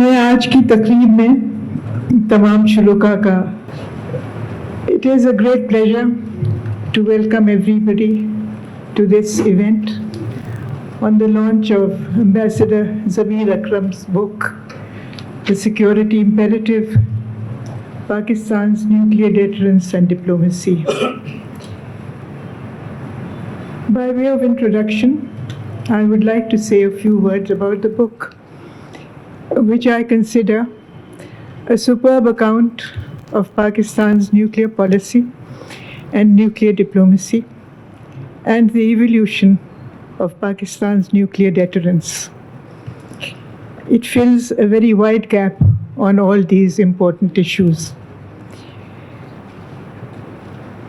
मैं आज की तकरीब में तमाम शुरुका का It is a great pleasure to welcome everybody to this event on the launch of Ambassador Zamir Akram's book, The Security Imperative, Pakistan's Nuclear Deterrence and Diplomacy. By way of introduction, I would like to say a few words about the book, which I consider a superb account of Pakistan's nuclear policy and nuclear diplomacy and the evolution of Pakistan's nuclear deterrence. It fills a very wide gap on all these important issues.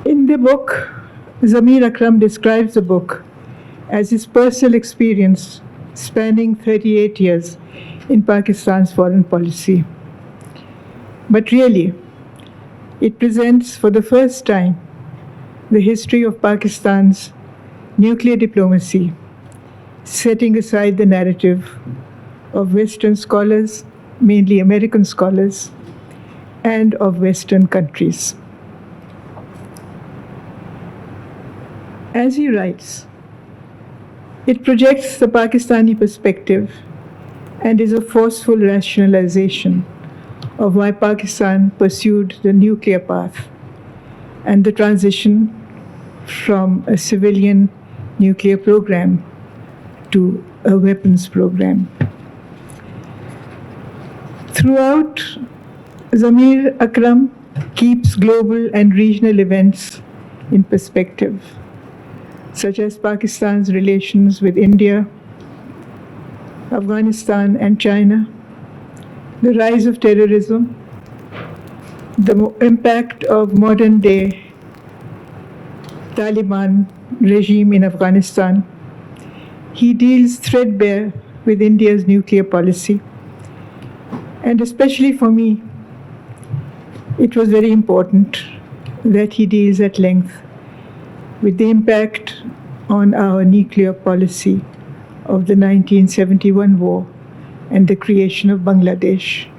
In the book, Zamir Akram describes the book as his personal experience spanning 38 years in Pakistan's foreign policy. But really, it presents for the first time the history of Pakistan's nuclear diplomacy, setting aside the narrative of Western scholars, mainly American scholars, and of Western countries. As he writes, it projects the Pakistani perspective and is a forceful rationalization of why Pakistan pursued the nuclear path and the transition from a civilian nuclear program to a weapons program. Throughout, Zamir Akram keeps global and regional events in perspective, such as Pakistan's relations with India, Afghanistan and China, the rise of terrorism, the impact of modern-day Taliban regime in Afghanistan. He deals threadbare with India's nuclear policy. And especially for me, it was very important that he deals at length with the impact on our nuclear policy of the 1971 war and the creation of Bangladesh.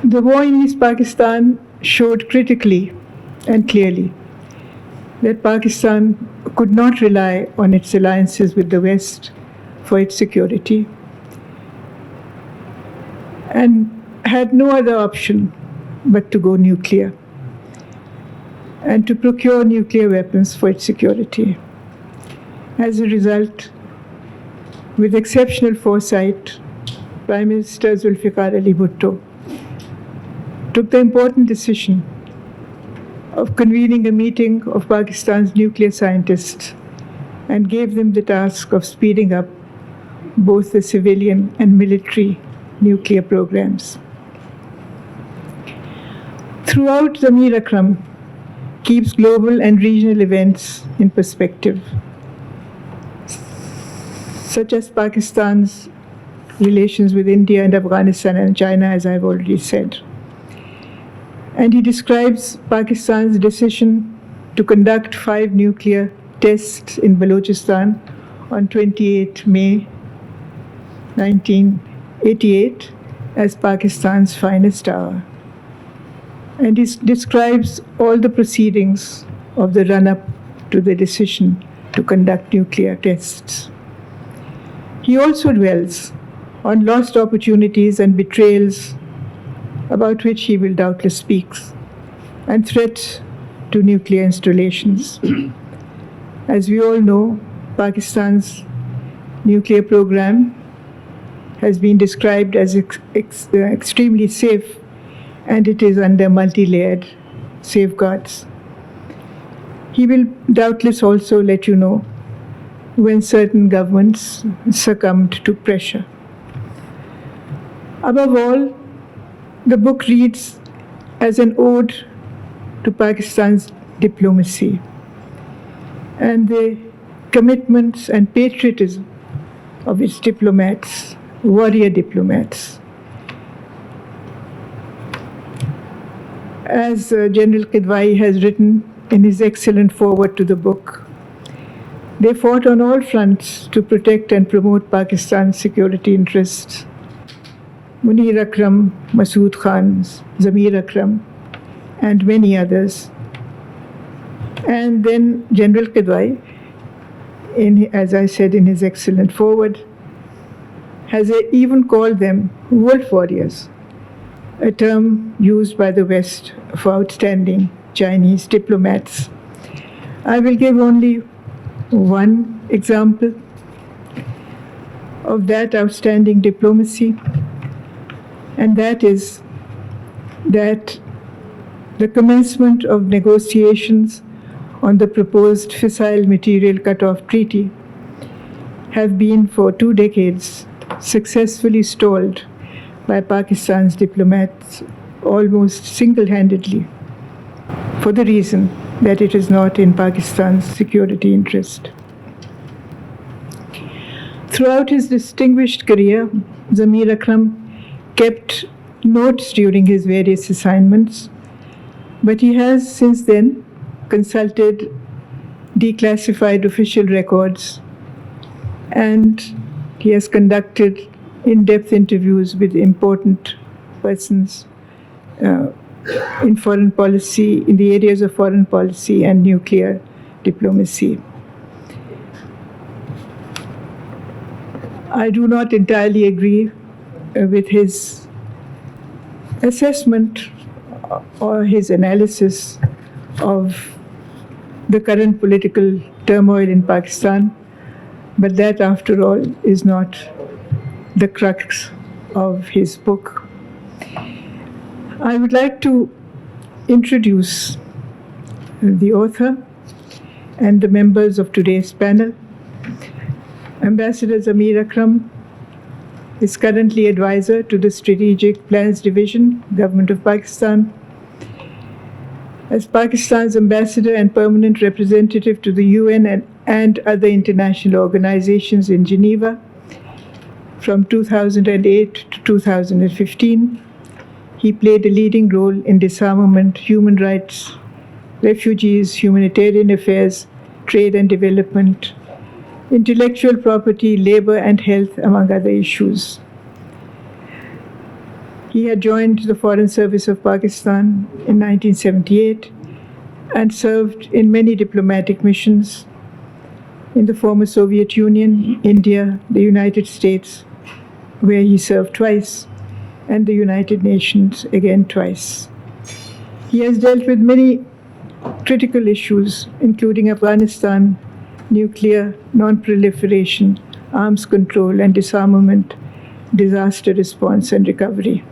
The war in East Pakistan showed critically and clearly that Pakistan could not rely on its alliances with the West for its security and had no other option but to go nuclear and to procure nuclear weapons for its security. As a result, with exceptional foresight, Prime Minister Zulfikar Ali Bhutto took the important decision of convening a meeting of Pakistan's nuclear scientists and gave them the task of speeding up both the civilian and military nuclear programs. Throughout, Zamir Akram keeps global and regional events in perspective, such as Pakistan's relations with India and Afghanistan and China, as I've already said. And he describes Pakistan's decision to conduct 5 nuclear tests in Balochistan on 28 May 1988 as Pakistan's finest hour. And he describes all the proceedings of the run-up to the decision to conduct nuclear tests. He also dwells on lost opportunities and betrayals, about which he will doubtless speak, and threats to nuclear installations. As we all know, Pakistan's nuclear program has been described as extremely safe, and it is under multi-layered safeguards. He will doubtless also let you know when certain governments succumbed to pressure. Above all, the book reads as an ode to Pakistan's diplomacy and the commitments and patriotism of its diplomats, warrior diplomats. As General Kidwai has written in his excellent foreword to the book, They fought on all fronts to protect and promote Pakistan's security interests. Munir Akram, Masood Khan, Zamir Akram, and many others. And then General Kidwai, as I said in his excellent foreword, has even called them wolf warriors, a term used by the West for outstanding Chinese diplomats. I will give only one example of that outstanding diplomacy, and that is that the commencement of negotiations on the proposed fissile material cut-off treaty have been for 2 decades successfully stalled by Pakistan's diplomats almost single-handedly, for the reason that it is not in Pakistan's security interest. Throughout his distinguished career, Zamir Akram kept notes during his various assignments, but he has since then consulted declassified official records, and he has conducted in-depth interviews with important persons in foreign policy, in the areas of foreign policy and nuclear diplomacy. I do not entirely agree with his assessment or his analysis of the current political turmoil in Pakistan, but that, after all, is not the crux of his book. I would like to introduce the author and the members of today's panel. Ambassador Zamir Akram is currently advisor to the Strategic Plans Division, Government of Pakistan. As Pakistan's ambassador and permanent representative to the UN and other international organizations in Geneva from 2008 to 2015, he played a leading role in disarmament, human rights, refugees, humanitarian affairs, trade and development, intellectual property, labor and health, among other issues. He had joined the Foreign Service of Pakistan in 1978 and served in many diplomatic missions in the former Soviet Union, India, the United States, where he served twice, and the United Nations again twice. He has dealt with many critical issues, including Afghanistan, nuclear, non-proliferation, arms control and disarmament, disaster response and recovery,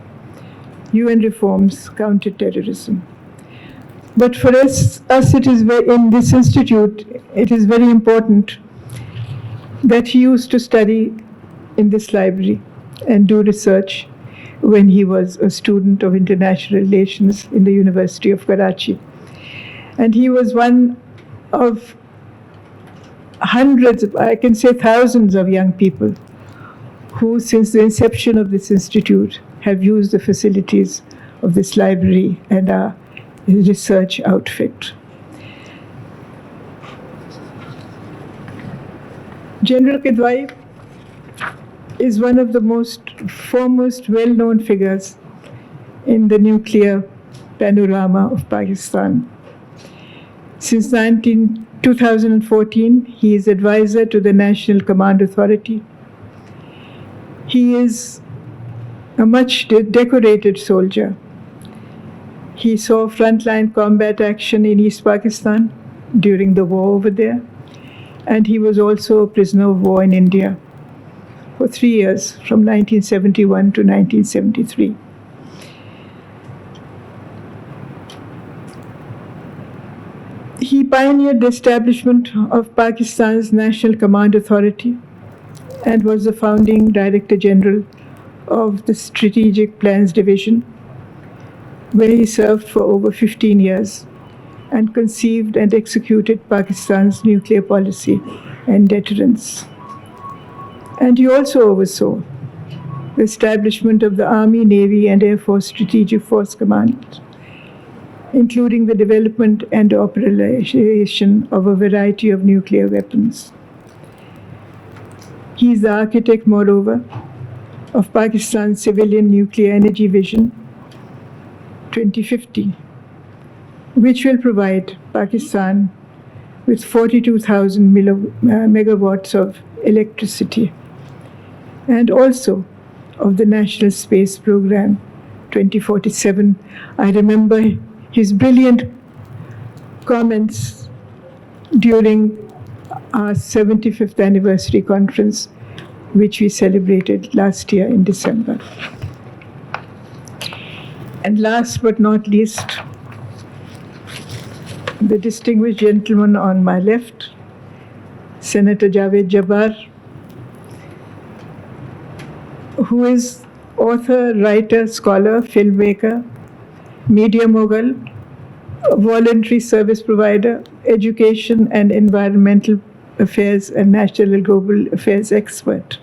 UN reforms, counter-terrorism. But for us it is in this institute, it is very important that he used to study in this library and do research when he was a student of international relations in the University of Karachi. And he was one of hundreds, I can say thousands of young people who, since the inception of this institute, have used the facilities of this library and our research outfit. General Kidwai is one of the foremost well-known figures in the nuclear panorama of Pakistan. Since 2014, he is advisor to the National Command Authority. He is a much decorated soldier. He saw frontline combat action in East Pakistan during the war over there, and he was also a prisoner of war in India for 3 years, from 1971 to 1973. He pioneered the establishment of Pakistan's National Command Authority and was the founding Director General of the Strategic Plans Division, where he served for over 15 years and conceived and executed Pakistan's nuclear policy and deterrence. And he also oversaw the establishment of the Army, Navy, and Air Force Strategic Force Command, including the development and operationalization of a variety of nuclear weapons. He is the architect, moreover, of Pakistan's Civilian Nuclear Energy Vision 2050, which will provide Pakistan with 42,000 megawatts of electricity, and also of the National Space Program 2047. I remember his brilliant comments during our 75th anniversary conference, which we celebrated last year in December. And last but not least, the distinguished gentleman on my left, Senator Javed Jabbar, who is author, writer, scholar, filmmaker, media mogul, voluntary service provider, education and environmental affairs and national and global affairs expert.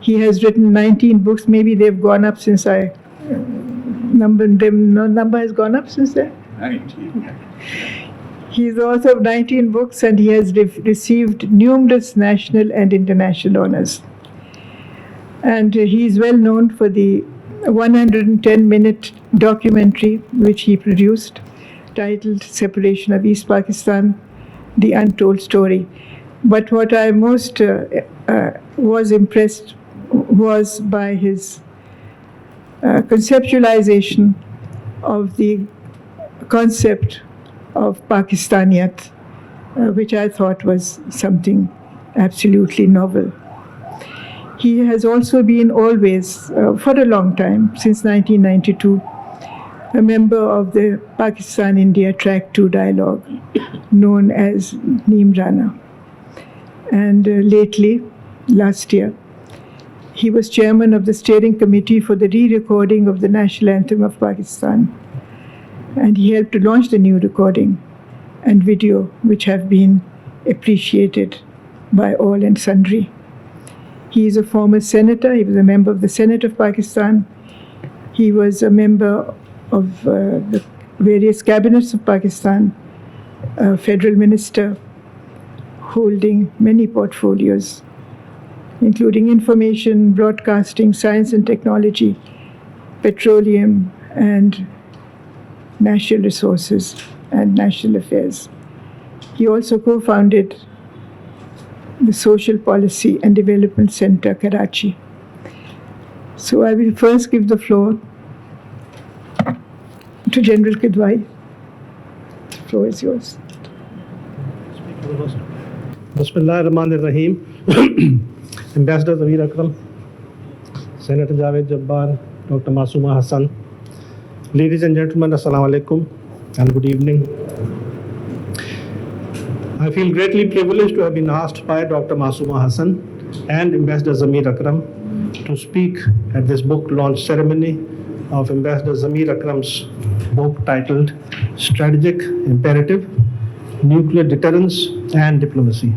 He has written 19 books. Maybe they've gone up since I numbered them. No number has gone up since then? 19. He's the author of 19 books, and he has received numerous national and international honors. And he is well known for the 110-minute documentary which he produced, titled Separation of East Pakistan, The Untold Story. But what I most was impressed was by his conceptualization of the concept of Pakistaniyat, which I thought was something absolutely novel. He has also been always, for a long time, since 1992, a member of the Pakistan-India Track 2 dialogue, known as Neem Rana. And lately, last year, he was chairman of the steering committee for the re-recording of the national anthem of Pakistan. And he helped to launch the new recording and video, which have been appreciated by all and sundry. He is a former senator. He was a member of the Senate of Pakistan. He was a member of the various cabinets of Pakistan, a federal minister holding many portfolios, including information, broadcasting, science and technology, petroleum, and natural resources and national affairs. He also co-founded the Social Policy and Development Center, Karachi. So I will first give the floor to General Kidwai. The floor is yours. Bismillahirrahmanirrahim. Ambassador Zamir Akram, Senator Javed, Jabbar, Dr Masuma Hasan, ladies and gentlemen, assalamu alaikum and good evening. I feel greatly privileged to have been asked by Dr Masuma Hasan and Ambassador Zamir Akram to speak at this book launch ceremony of Ambassador Zamir Akram's book titled Strategic Imperative, Nuclear Deterrence and Diplomacy.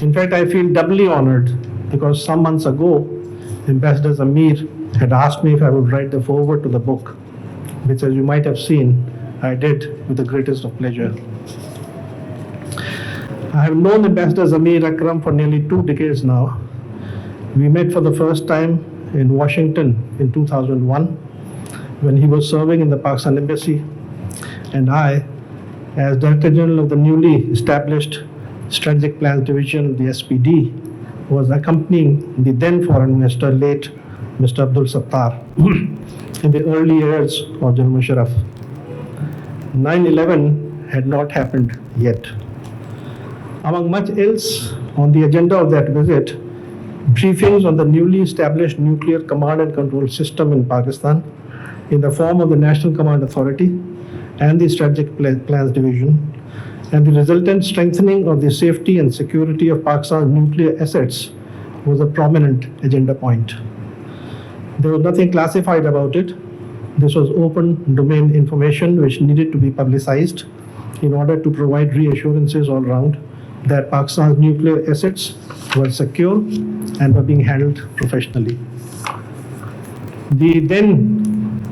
In fact, I feel doubly honored because some months ago, Ambassador Zamir had asked me if I would write the foreword to the book, which, as you might have seen, I did with the greatest of pleasure. I have known Ambassador Zamir Akram for nearly 2 decades now. We met for the first time in Washington in 2001 when he was serving in the Pakistan Embassy, and I, as Director General of the newly established Strategic Plans Division, the SPD, was accompanying the then Foreign Minister, late Mr. Abdul Sattar, in the early years of General Musharraf. 9/11 had not happened yet. Among much else on the agenda of that visit, briefings on the newly established nuclear command and control system in Pakistan in the form of the National Command Authority and the Strategic Plans Division, and the resultant strengthening of the safety and security of Pakistan's nuclear assets was a prominent agenda point. There was nothing classified about it. This was open domain information which needed to be publicized in order to provide reassurances all round that Pakistan's nuclear assets were secure and were being handled professionally. The then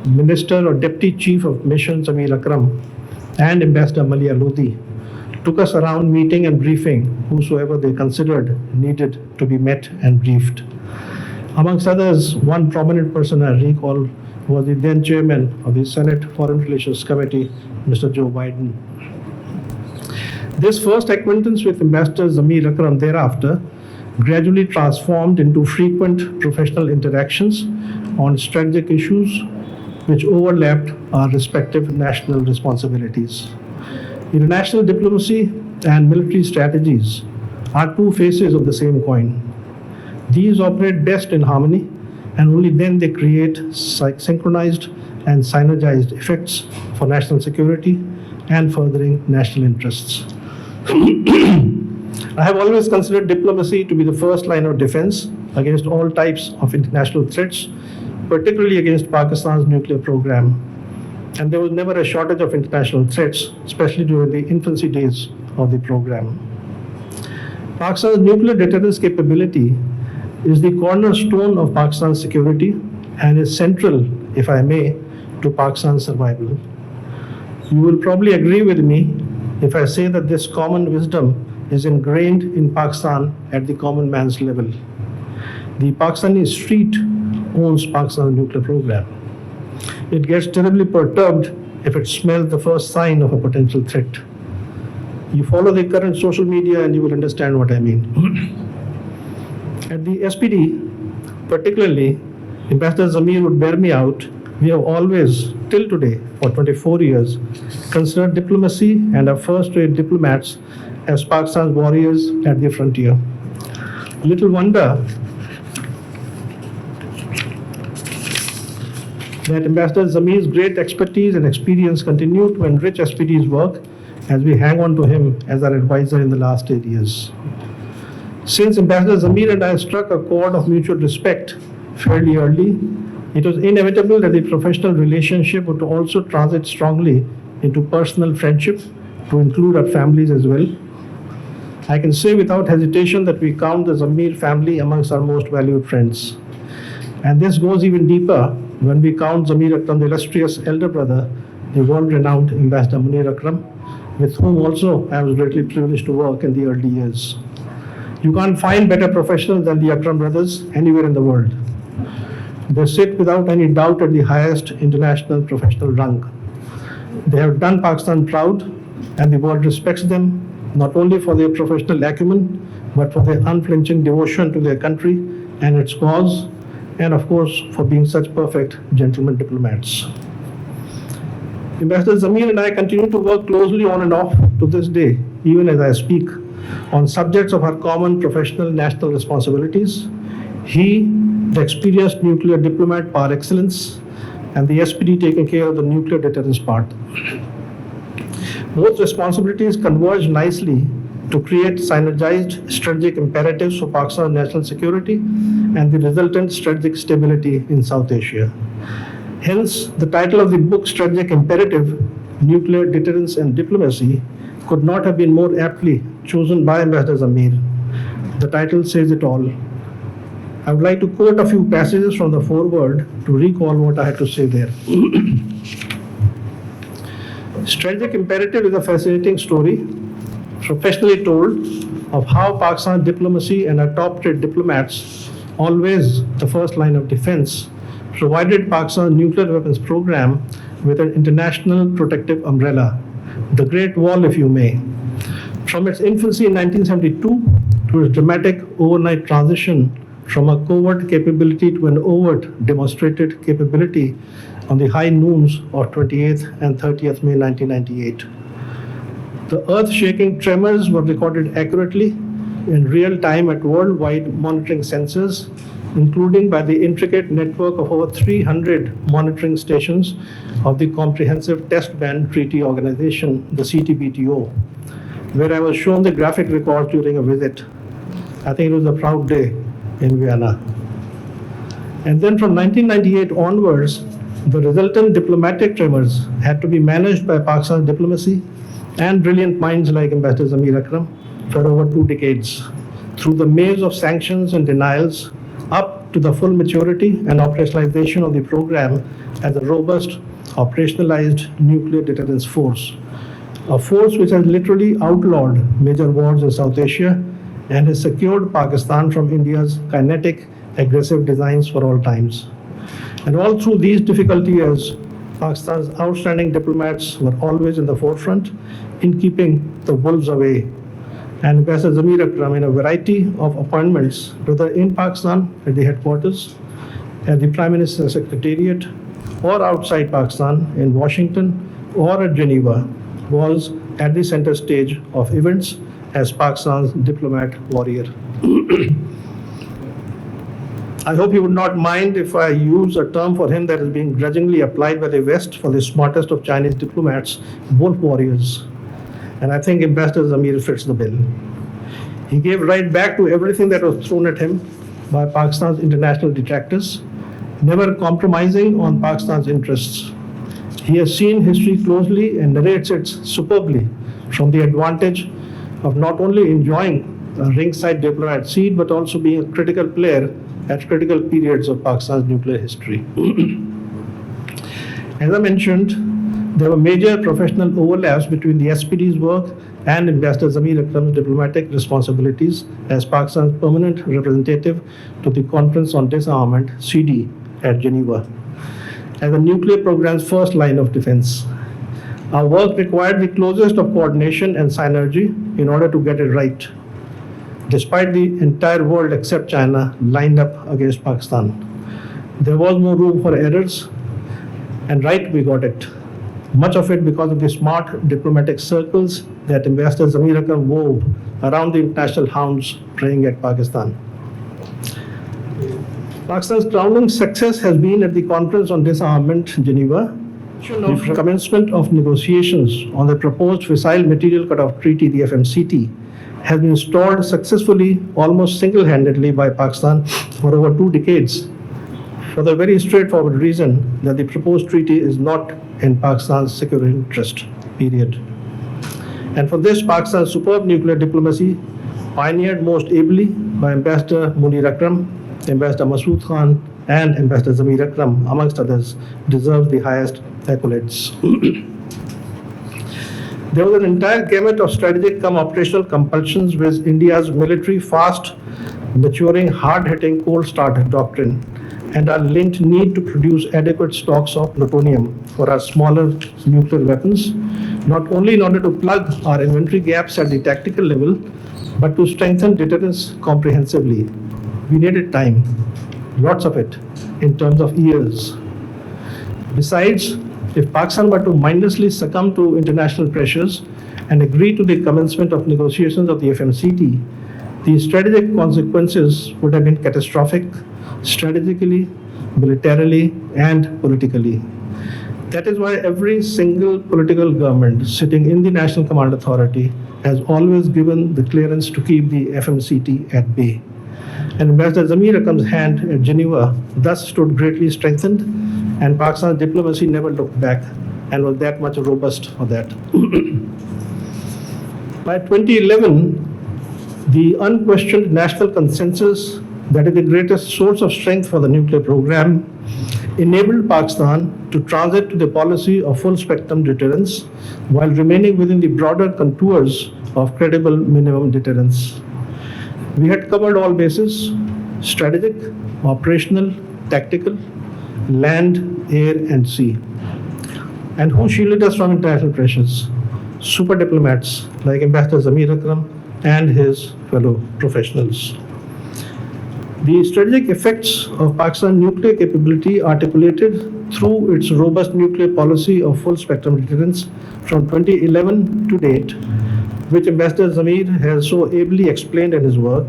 Minister or Deputy Chief of Mission, Zamir Akram, and Ambassador Malia Lodi took us around meeting and briefing whosoever they considered needed to be met and briefed. Amongst others, one prominent person I recall was the then chairman of the Senate Foreign Relations Committee, Mr. Joe Biden. This first acquaintance with Ambassador Zamir Akram thereafter gradually transformed into frequent professional interactions on strategic issues which overlapped our respective national responsibilities. International diplomacy and military strategies are two faces of the same coin. These operate best in harmony, and only then they create synchronized and synergized effects for national security and furthering national interests. I have always considered diplomacy to be the first line of defense against all types of international threats, particularly against Pakistan's nuclear program. And there was never a shortage of international threats, especially during the infancy days of the program. Pakistan's nuclear deterrence capability is the cornerstone of Pakistan's security and is central, if I may, to Pakistan's survival. You will probably agree with me if I say that this common wisdom is ingrained in Pakistan at the common man's level. The Pakistani street owns Pakistan's nuclear program. It gets terribly perturbed if it smells the first sign of a potential threat. You follow the current social media and you will understand what I mean. At the SPD, particularly, Ambassador Zamir would bear me out. We have always, till today, for 24 years, considered diplomacy and our first-rate diplomats as Pakistan's warriors at the frontier. Little wonder that Ambassador Zamir's great expertise and experience continue to enrich SPD's work as we hang on to him as our advisor in the last 8 years. Since Ambassador Zamir and I struck a chord of mutual respect fairly early, it was inevitable that the professional relationship would also transit strongly into personal friendship to include our families as well. I can say without hesitation that we count the Zamir family amongst our most valued friends. And this goes even deeper when we count Zamir Akram, the illustrious elder brother, the world-renowned Ambassador Munir Akram, with whom also I was greatly privileged to work in the early years. You can't find better professionals than the Akram brothers anywhere in the world. They sit without any doubt at the highest international professional rung. They have done Pakistan proud, and the world respects them not only for their professional acumen, but for their unflinching devotion to their country and its cause, and of course, for being such perfect gentlemen diplomats. Ambassador Zamir and I continue to work closely on and off to this day, even as I speak, on subjects of our common professional national responsibilities. He, the experienced nuclear diplomat par excellence, and the SPD taking care of the nuclear deterrence part. Both responsibilities converge nicely to create synergized strategic imperatives for Pakistan's national security and the resultant strategic stability in South Asia. Hence, the title of the book, Strategic Imperative, Nuclear Deterrence and Diplomacy, could not have been more aptly chosen by Ambassador Zamir. The title says it all. I would like to quote a few passages from the foreword to recall what I had to say there. Strategic Imperative is a fascinating story, professionally told, of how Pakistan diplomacy and our top-tier diplomats, always the first line of defense, provided Pakistan's nuclear weapons program with an international protective umbrella, the Great Wall, if you may. From its infancy in 1972 to its dramatic overnight transition from a covert capability to an overt demonstrated capability on the high noons of 28th and 30th May 1998. The earth-shaking tremors were recorded accurately in real time at worldwide monitoring sensors, including by the intricate network of over 300 monitoring stations of the Comprehensive Test Ban Treaty Organization, the CTBTO, where I was shown the graphic records during a visit. I think it was a proud day in Vienna. And then from 1998 onwards, the resultant diplomatic tremors had to be managed by Pakistan's diplomacy and brilliant minds like Ambassador Zamir Akram for over 2 decades, through the maze of sanctions and denials, up to the full maturity and operationalization of the program as a robust, operationalized nuclear deterrence force. a force which has literally outlawed major wars in South Asia and has secured Pakistan from India's kinetic, aggressive designs for all times. And all through these difficult years, Pakistan's outstanding diplomats were always in the forefront in keeping the wolves away. And Ambassador Zamir Akram, in a variety of appointments, whether in Pakistan at the headquarters, at the Prime Minister's Secretariat, or outside Pakistan in Washington or at Geneva, was at the center stage of events as Pakistan's diplomat warrior. I hope you would not mind if I use a term for him that is being grudgingly applied by the West for the smartest of Chinese diplomats, wolf warriors. And I think Ambassador Zamir fits the bill. He gave right back to everything that was thrown at him by Pakistan's international detractors, never compromising on Pakistan's interests. He has seen history closely and narrates it superbly from the advantage of not only enjoying a ringside diplomat seat, but also being a critical player at critical periods of Pakistan's nuclear history. As I mentioned, there were major professional overlaps between the SPD's work and Ambassador Zamir Akram's diplomatic responsibilities as Pakistan's permanent representative to the Conference on Disarmament, CD, at Geneva, as the nuclear program's first line of defense. Our work required the closest of coordination and synergy in order to get it right, despite the entire world except China lined up against Pakistan. There was no room for errors, and right we got it. Much of it because of the smart diplomatic circles that Ambassador Zamir Akram wove around the international hounds preying at Pakistan. Pakistan's crowning success has been at the Conference on Disarmament, Geneva, the commencement of negotiations on the proposed Fissile Material Cutoff Treaty, the FMCT, has been stalled successfully, almost single-handedly by Pakistan for over 2 decades, for the very straightforward reason that the proposed treaty is not in Pakistan's security interest, period. And for this, Pakistan's superb nuclear diplomacy, pioneered most ably by Ambassador Munir Akram, Ambassador Masood Khan, and Ambassador Zamir Akram, amongst others, deserves the highest accolades. There was an entire gamut of strategic operational compulsions with India's military fast maturing, hard-hitting cold start doctrine and our linked need to produce adequate stocks of plutonium for our smaller nuclear weapons, not only in order to plug our inventory gaps at the tactical level, but to strengthen deterrence comprehensively. We needed time, lots of it, in terms of years. Besides, if Pakistan were to mindlessly succumb to international pressures and agree to the commencement of negotiations of the FMCT, the strategic consequences would have been catastrophic, strategically, militarily, and politically. That is why every single political government sitting in the National Command Authority has always given the clearance to keep the FMCT at bay. And Ambassador Zamir Akram's hand at Geneva thus stood greatly strengthened, and Pakistan's diplomacy never looked back and was that much robust for that. By 2011, the unquestioned national consensus that is the greatest source of strength for the nuclear program enabled Pakistan to transit to the policy of full spectrum deterrence while remaining within the broader contours of credible minimum deterrence. We had covered all bases: strategic, operational, tactical, land, air, and sea. And who shielded us from international pressures? Super diplomats like Ambassador Zamir Akram and his fellow professionals. The strategic effects of Pakistan's nuclear capability articulated through its robust nuclear policy of full spectrum deterrence from 2011 to date, which Ambassador Zamir has so ably explained in his work,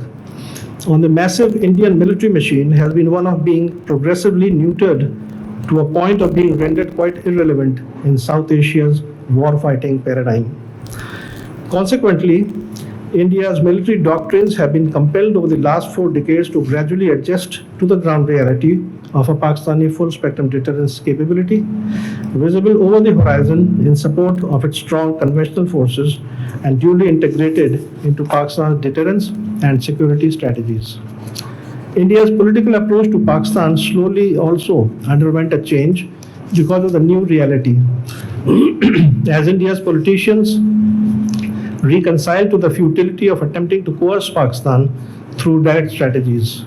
on the massive Indian military machine has been one of being progressively neutered to a point of being rendered quite irrelevant in South Asia's war-fighting paradigm. Consequently, India's military doctrines have been compelled over the last 4 decades to gradually adjust to the ground reality of a Pakistani full-spectrum deterrence capability, visible over the horizon in support of its strong conventional forces and duly integrated into Pakistan's deterrence and security strategies. India's political approach to Pakistan slowly also underwent a change because of the new reality As India's politicians reconciled to the futility of attempting to coerce Pakistan through direct strategies,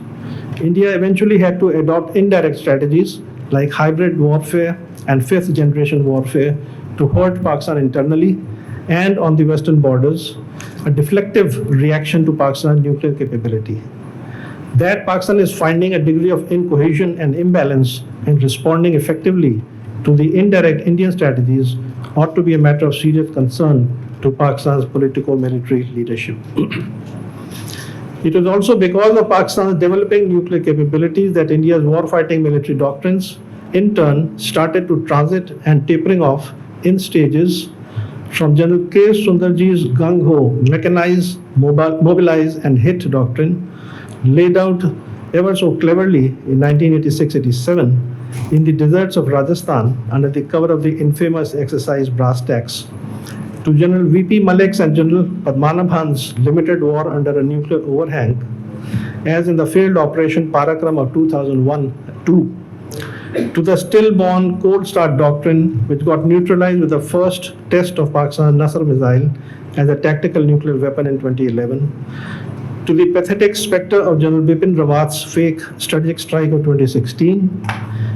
India eventually had to adopt indirect strategies like hybrid warfare and fifth generation warfare to hurt Pakistan internally and on the western borders, a deflective reaction to Pakistan's nuclear capability. That Pakistan is finding a degree of incohesion and imbalance in responding effectively to the indirect Indian strategies ought to be a matter of serious concern to Pakistan's politico-military leadership. It was also because of Pakistan's developing nuclear capabilities that India's warfighting military doctrines, in turn, started to transit and tapering off in stages from General K. Sundarji's gung-ho, mechanize, mobilize and hit doctrine, laid out ever so cleverly in 1986-87 in the deserts of Rajasthan under the cover of the infamous exercise Brass Tacks, to General V.P. Malik's and General Padmanabhan's limited war under a nuclear overhang, as in the failed Operation Parakram of 2001-2, to the stillborn Cold Start doctrine, which got neutralized with the first test of Pakistan's Nasr missile as a tactical nuclear weapon in 2011, to the pathetic specter of General Bipin Rawat's fake strategic strike of 2016,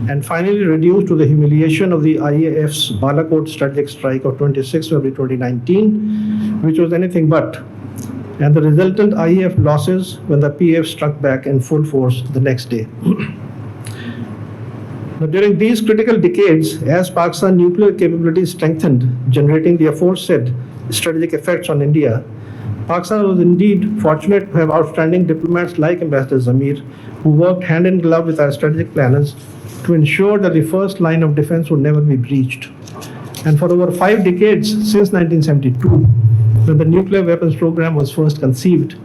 and finally reduced to the humiliation of the IAF's Balakot strategic strike of 26 February 2019, which was anything but, and the resultant IAF losses when the PF struck back in full force the next day. Now, during these critical decades, as Pakistan's nuclear capabilities strengthened, generating the aforesaid strategic effects on India, Pakistan was indeed fortunate to have outstanding diplomats like Ambassador Zamir, who worked hand in glove with our strategic planners to ensure that the first line of defense would never be breached. And for over 5 decades since 1972, when the nuclear weapons program was first conceived,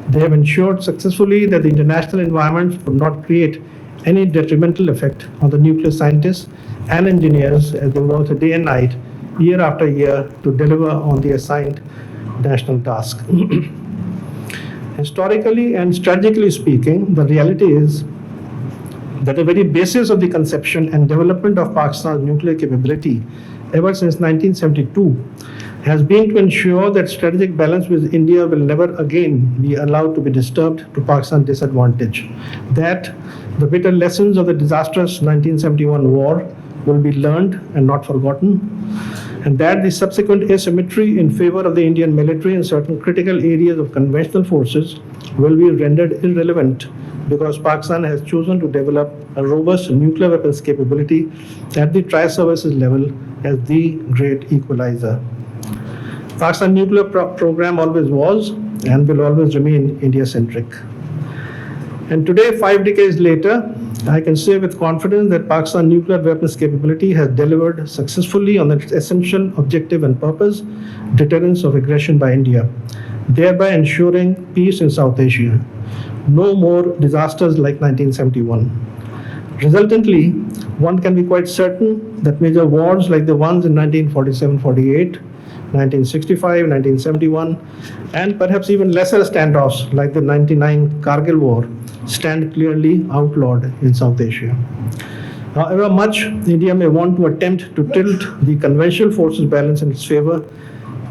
they have ensured successfully that the international environment would not create any detrimental effect on the nuclear scientists and engineers as they work day and night, year after year, to deliver on the assigned national task. Historically and strategically speaking, the reality is that the very basis of the conception and development of Pakistan's nuclear capability ever since 1972 has been to ensure that strategic balance with India will never again be allowed to be disturbed to Pakistan's disadvantage, that the bitter lessons of the disastrous 1971 war will be learned and not forgotten, and that the subsequent asymmetry in favor of the Indian military in certain critical areas of conventional forces will be rendered irrelevant because Pakistan has chosen to develop a robust nuclear weapons capability at the tri-services level as the great equalizer. Pakistan's nuclear program always was and will always remain India-centric. And today, 5 decades later, I can say with confidence that Pakistan's nuclear weapons capability has delivered successfully on its essential objective and purpose, deterrence of aggression by India, thereby ensuring peace in South Asia. No more disasters like 1971. Resultantly, one can be quite certain that major wars like the ones in 1947-48, 1965, 1971, and perhaps even lesser standoffs like the 99 Kargil war stand clearly outlawed in South Asia. However much India may want to attempt to tilt the conventional forces balance in its favor,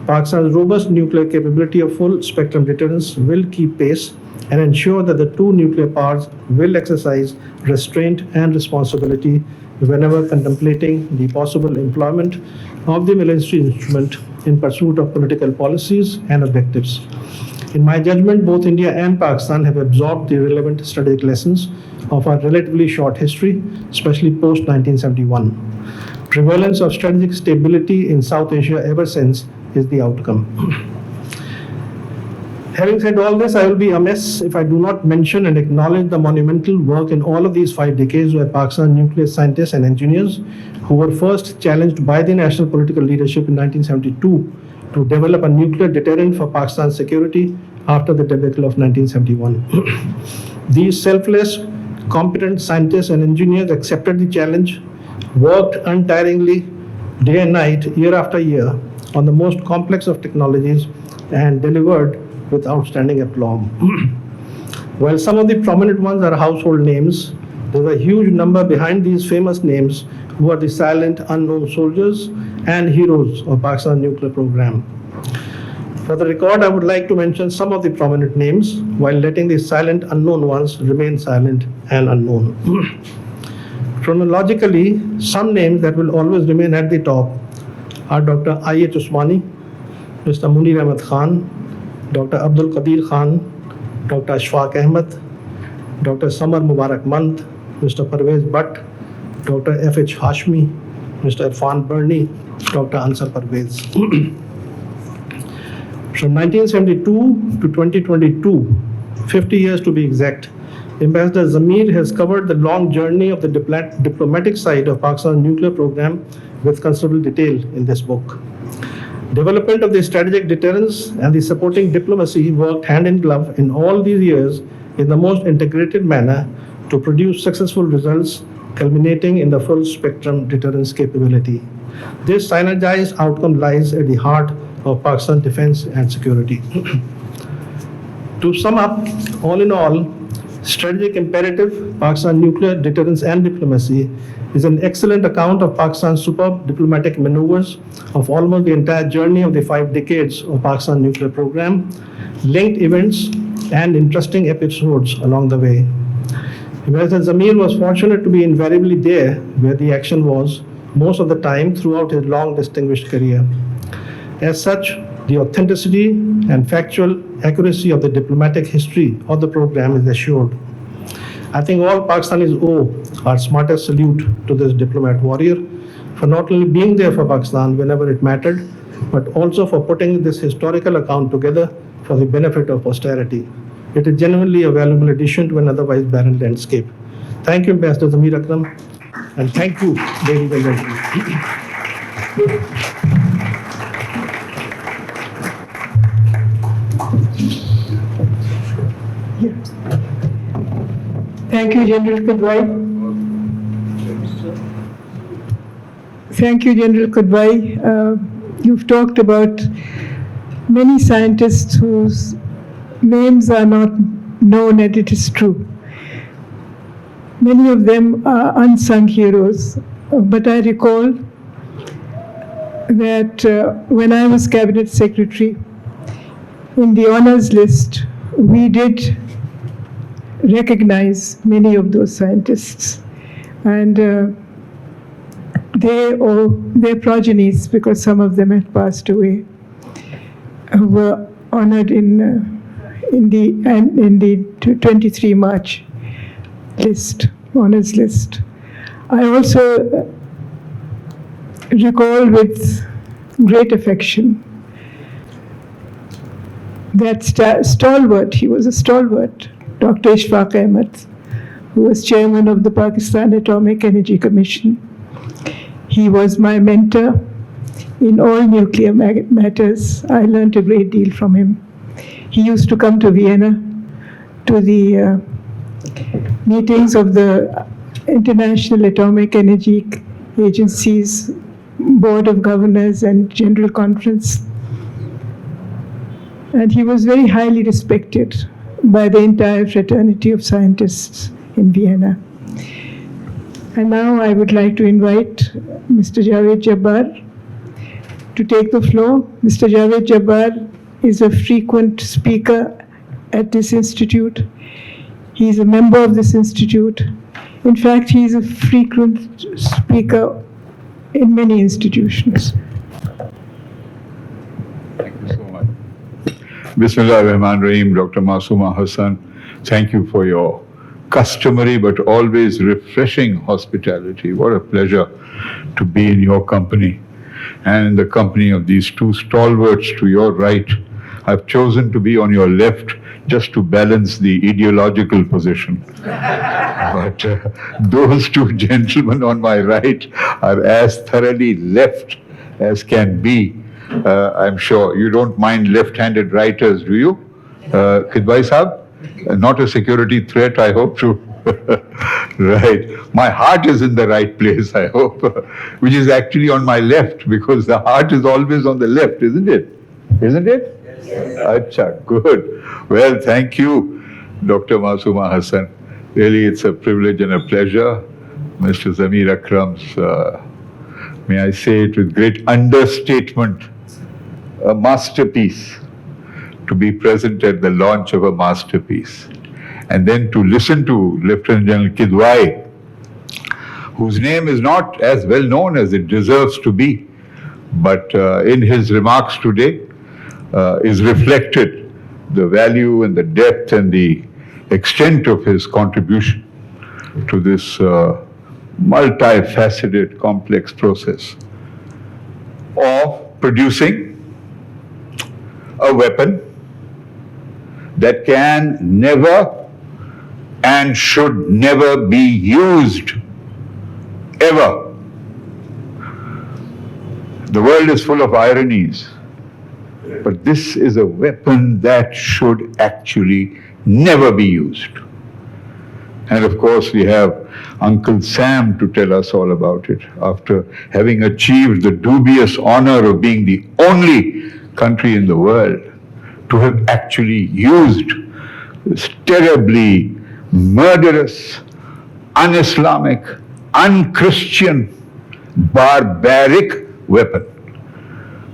Pakistan's robust nuclear capability of full spectrum deterrence will keep pace and ensure that the two nuclear powers will exercise restraint and responsibility whenever contemplating the possible employment of the military instrument in pursuit of political policies and objectives. In my judgment, both India and Pakistan have absorbed the relevant strategic lessons of our relatively short history, especially post-1971. Prevalence of strategic stability in South Asia ever since is the outcome. Having said all this, I will be amiss if I do not mention and acknowledge the monumental work in all of these 5 decades by Pakistan's nuclear scientists and engineers who were first challenged by the national political leadership in 1972 to develop a nuclear deterrent for Pakistan's security after the debacle of 1971. These selfless, competent scientists and engineers accepted the challenge, worked untiringly day and night, year after year, on the most complex of technologies and delivered with outstanding aplomb. While some of the prominent ones are household names, There's a huge number behind these famous names who are the silent, unknown soldiers and heroes of Pakistan nuclear program. For the record, I would like to mention some of the prominent names while letting the silent, unknown ones remain silent and unknown. Chronologically, some names that will always remain at the top are Dr. I.H. Usmani, Mr. Munir Ahmed Khan, Dr. Abdul Qadir Khan, Dr. Ashfaq Ahmed, Dr. Samar Mubarak Mand, Mr. Parvez Butt, Dr. F.H. Hashmi, Mr. Irfan Birni, Dr. Ansar Parvez. From 1972 to 2022, 50 years to be exact, Ambassador Zamir has covered the long journey of the diplomatic side of Pakistan's nuclear program with considerable detail in this book. Development of the strategic deterrence and the supporting diplomacy worked hand in glove in all these years in the most integrated manner to produce successful results, culminating in the full spectrum deterrence capability. This synergized outcome lies at the heart of Pakistan defense and security. To sum up, all in all, strategic imperative, Pakistan nuclear deterrence and diplomacy is an excellent account of Pakistan's superb diplomatic maneuvers of almost the entire journey of the 5 decades of Pakistan nuclear program, linked events and interesting episodes along the way. Ambassador Zamir was fortunate to be invariably there where the action was most of the time throughout his long distinguished career. As such, the authenticity and factual accuracy of the diplomatic history of the program is assured. I think all Pakistanis owe our smartest salute to this diplomat warrior for not only being there for Pakistan whenever it mattered, but also for putting this historical account together for the benefit of posterity. It is genuinely a valuable addition to an otherwise barren landscape. Thank you, Ambassador Zamir Akram, and thank you, ladies and gentlemen. Thank you, General Kidwai. Thank you, General Kidwai. You've talked about many scientists whose names are not known, and it is true. Many of them are unsung heroes. But I recall that when I was Cabinet Secretary, in the honors list, we did recognize many of those scientists. And they or their progenies, because some of them had passed away, were honored in the 23 March list, honors list. I also recall with great affection that stalwart, he was a stalwart, Dr. Ashfaq Ahmed, who was chairman of the Pakistan Atomic Energy Commission. He was my mentor in all nuclear matters. I learned a great deal from him. He used to come to Vienna to the meetings of the International Atomic Energy Agency's Board of Governors and General Conference. And he was very highly respected by the entire fraternity of scientists in Vienna. And now I would like to invite Mr. Javed Jabbar to take the floor. Mr. Javed Jabbar is a frequent speaker at this institute. He is a member of this institute. In fact, he is a frequent speaker in many institutions. Thank you so much. Bismillah ar-Rahman ar-Rahim, Dr. Masuma Hasan. Thank you for your customary but always refreshing hospitality. What a pleasure to be in your company and in the company of these two stalwarts to your right. I've chosen to be on your left just to balance the ideological position. But those two gentlemen on my right are as thoroughly left as can be. I'm sure you don't mind left-handed writers, do you? Kidwai Sahab? Not a security threat, I hope so. Right. My heart is in the right place, I hope, which is actually on my left, because the heart is always on the left, isn't it? Isn't it? Yes. Achha, good. Well, thank you, Dr. Masuma Hasan. Really, it's a privilege and a pleasure. Mr. Zamir Akram's, may I say it with great understatement, a masterpiece, to be present at the launch of a masterpiece. And then to listen to Lieutenant General Kidwai, whose name is not as well known as it deserves to be, but in his remarks today is reflected the value and the depth and the extent of his contribution to this multifaceted, complex process of producing a weapon that can never and should never be used, ever. The world is full of ironies, but this is a weapon that should actually never be used. And of course, we have Uncle Sam to tell us all about it, after having achieved the dubious honor of being the only country in the world to have actually used this terribly murderous, un-Islamic, un-Christian, barbaric weapon,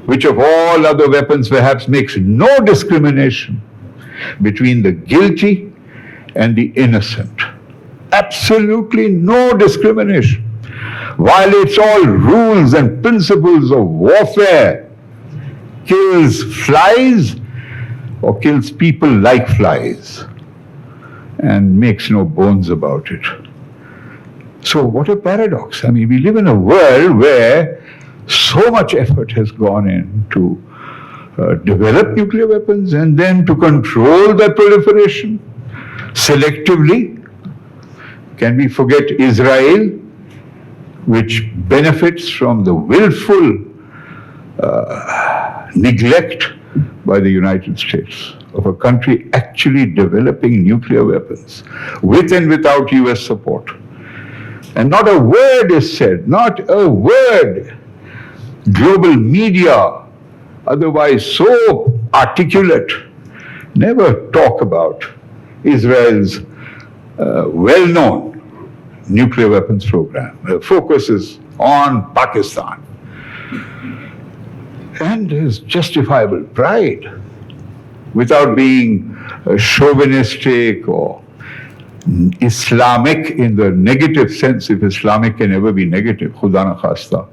which of all other weapons perhaps makes no discrimination between the guilty and the innocent. Absolutely no discrimination. Violates all rules and principles of warfare. Kills flies or kills people like flies, and makes no bones about it. So what a paradox. I mean, we live in a world where so much effort has gone in to develop nuclear weapons and then to control their proliferation selectively. Can we forget Israel, which benefits from the willful neglect by the United States of a country actually developing nuclear weapons with and without US support? And not a word is said, not a word. Global media, otherwise so articulate, never talk about Israel's well-known nuclear weapons program. Focuses on Pakistan and his justifiable pride, without being chauvinistic or Islamic in the negative sense, if Islamic can ever be negative, Khuda na khasta.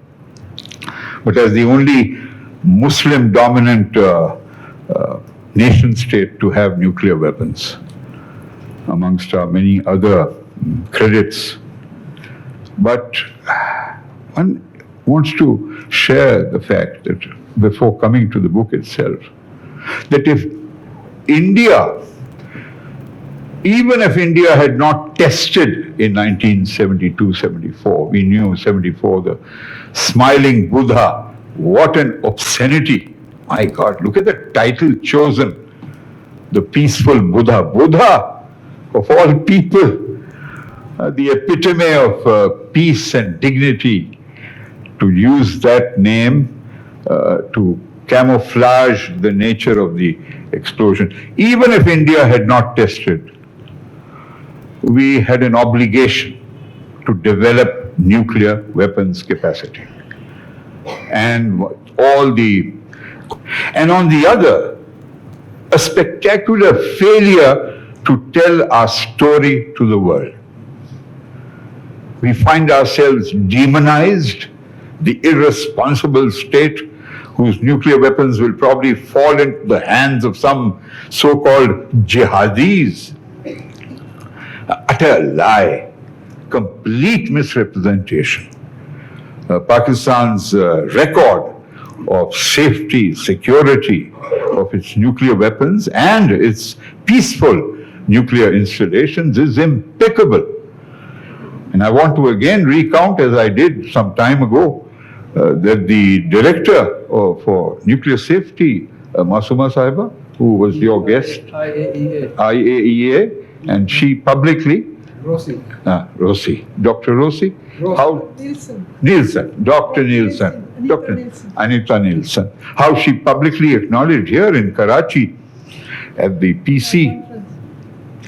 But as the only Muslim dominant nation state to have nuclear weapons, amongst our many other credits. But one wants to share the fact that before coming to the book itself, that if India, even if India had not tested in 1972-74, we knew 74, the smiling Buddha, what an obscenity. My God, look at the title chosen, the peaceful Buddha. Buddha, of all people, the epitome of peace and dignity, to use that name to camouflage the nature of the explosion. Even if India had not tested, we had an obligation to develop nuclear weapons capacity. And on the other, a spectacular failure to tell our story to the world. We find ourselves demonized, the irresponsible state whose nuclear weapons will probably fall into the hands of some so-called jihadis. Utter lie, complete misrepresentation. Pakistan's record of safety, security of its nuclear weapons and its peaceful nuclear installations is impeccable. And I want to again recount, as I did some time ago, that the director for nuclear safety, Masuma Sahiba, who was your guest, IAEA, and she publicly, Rossi, Dr. Rossi, Nielsen, Dr. Nielsen, Anita Nielsen, how she publicly acknowledged here in Karachi at the PC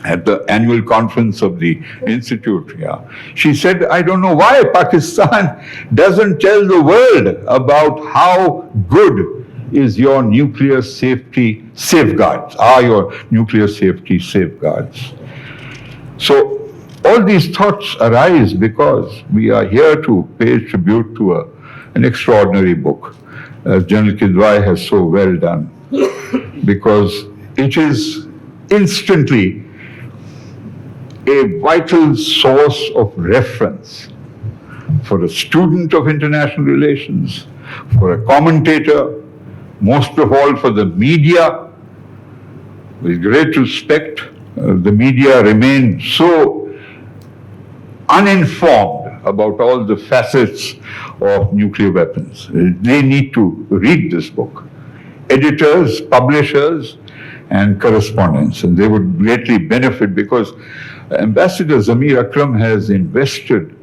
at the annual conference of the Institute. Yeah. She said, I don't know why Pakistan doesn't tell the world about how good is your nuclear safety safeguards, are your nuclear safety safeguards. So all these thoughts arise because we are here to pay tribute to an extraordinary book, as General Kidwai has so well done, because it is instantly a vital source of reference for a student of international relations, for a commentator, most of all for the media. With great respect, the media remain so uninformed about all the facets of nuclear weapons. They need to read this book. Editors, publishers, and correspondents, and they would greatly benefit because Ambassador Zamir Akram has invested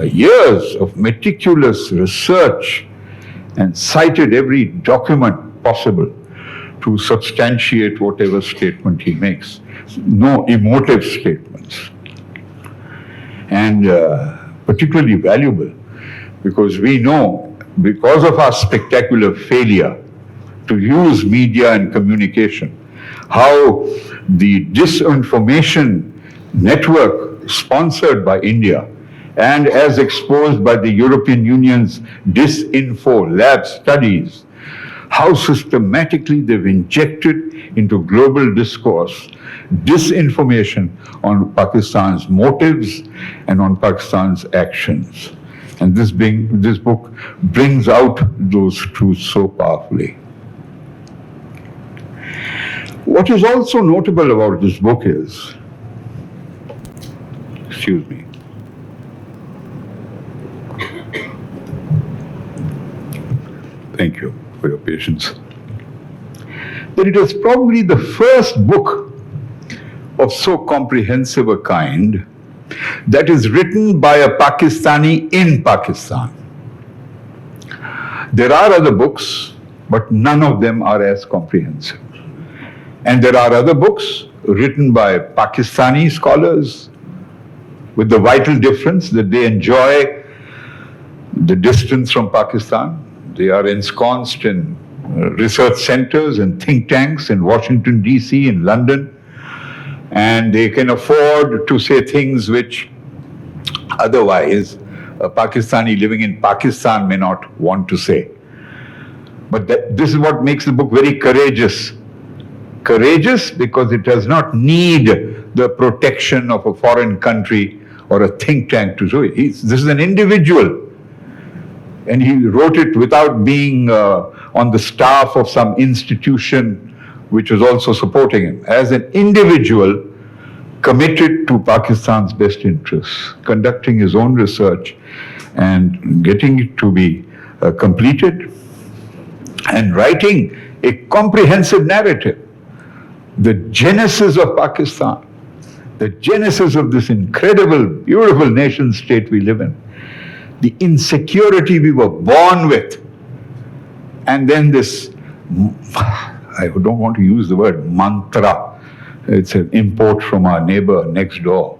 years of meticulous research and cited every document possible to substantiate whatever statement he makes. No emotive statements. And particularly valuable because we know, because of our spectacular failure to use media and communication, how the disinformation network sponsored by India and as exposed by the European Union's Disinfo Lab studies, how systematically they've injected into global discourse disinformation on Pakistan's motives and on Pakistan's actions. And this book brings out those truths so powerfully. What is also notable about this book is, excuse me, thank you for your patience, that it is probably the first book of so comprehensive a kind that is written by a Pakistani in Pakistan. There are other books, but none of them are as comprehensive. And there are other books written by Pakistani scholars with the vital difference that they enjoy the distance from Pakistan. They are ensconced in research centers and think tanks in Washington, D.C., in London, and they can afford to say things which otherwise a Pakistani living in Pakistan may not want to say. But this is what makes the book very courageous. Courageous because it does not need the protection of a foreign country or a think tank to do it. This is an individual. And he wrote it without being on the staff of some institution which was also supporting him. As an individual committed to Pakistan's best interests, conducting his own research and getting it to be completed and writing a comprehensive narrative. The genesis of Pakistan, the genesis of this incredible, beautiful nation state we live in, the insecurity we were born with, and then this, I don't want to use the word mantra, it's an import from our neighbor next door,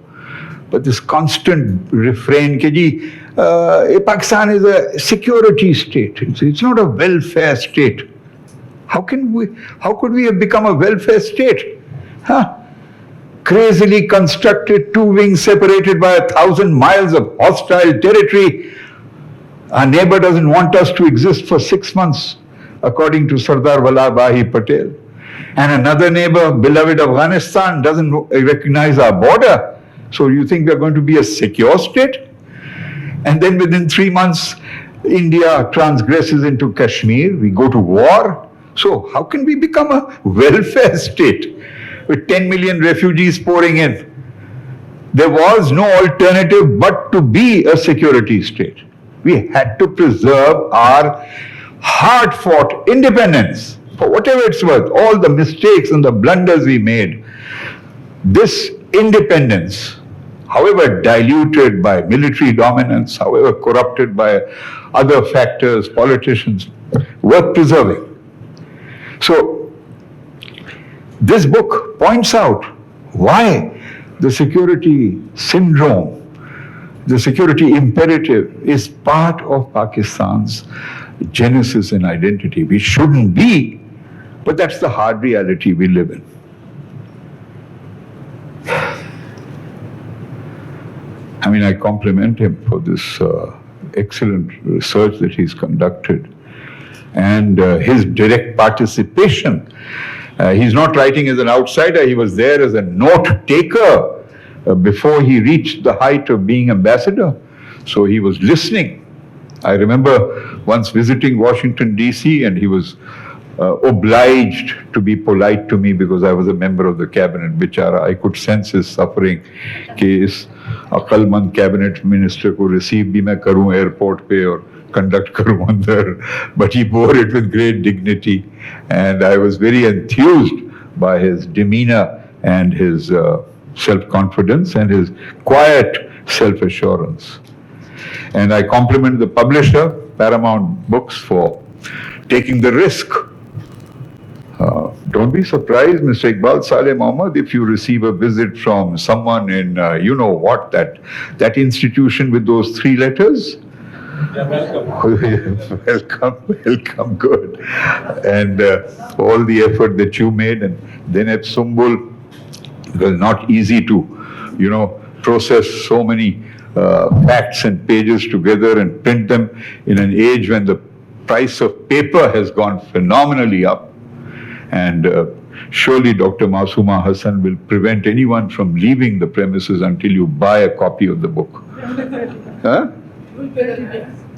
but this constant refrain, Pakistan is a security state, it's not a welfare state. How could we have become a welfare state? Crazily constructed, two wings separated by 1,000 miles of hostile territory. Our neighbor doesn't want us to exist for 6 months, according to Sardar Vallabhbhai Patel. And another neighbor, beloved Afghanistan, doesn't recognize our border. So you think we're going to be a secure state? And then within 3 months, India transgresses into Kashmir. We go to war. So how can we become a welfare state with 10 million refugees pouring in? There was no alternative but to be a security state. We had to preserve our hard-fought independence, for whatever it's worth, all the mistakes and the blunders we made. This independence, however diluted by military dominance, however corrupted by other factors, politicians, worth preserving. So, this book points out why The security syndrome, the security imperative is part of Pakistan's genesis and identity. We shouldn't be, but that's the hard reality we live in. I mean, I compliment him for this excellent research that he's conducted and his direct participation. He's not writing as an outsider, he was there as a note taker before he reached the height of being ambassador. So he was listening. I remember once visiting Washington, D.C., and he was obliged to be polite to me because I was a member of the cabinet. Bichara, I could sense his suffering. कि इस अक्लमंद cabinet minister को receive भी मैं करूं airport पे और conduct करूं अंदर. But he bore it with great dignity, and I was very enthused by his demeanor and his self-confidence and his quiet self-assurance. And I compliment the publisher, Paramount Books, for taking the risk. Don't be surprised, Mr. Iqbal Saleh Mohammed, if you receive a visit from someone in, you know what, that institution with those 3 letters. Welcome, good. And all the effort that you made, and then at Sumbul, it was not easy to, process so many facts and pages together and print them in an age when the price of paper has gone phenomenally up. And surely Dr. Masuma Hasan will prevent anyone from leaving the premises until you buy a copy of the book. Huh?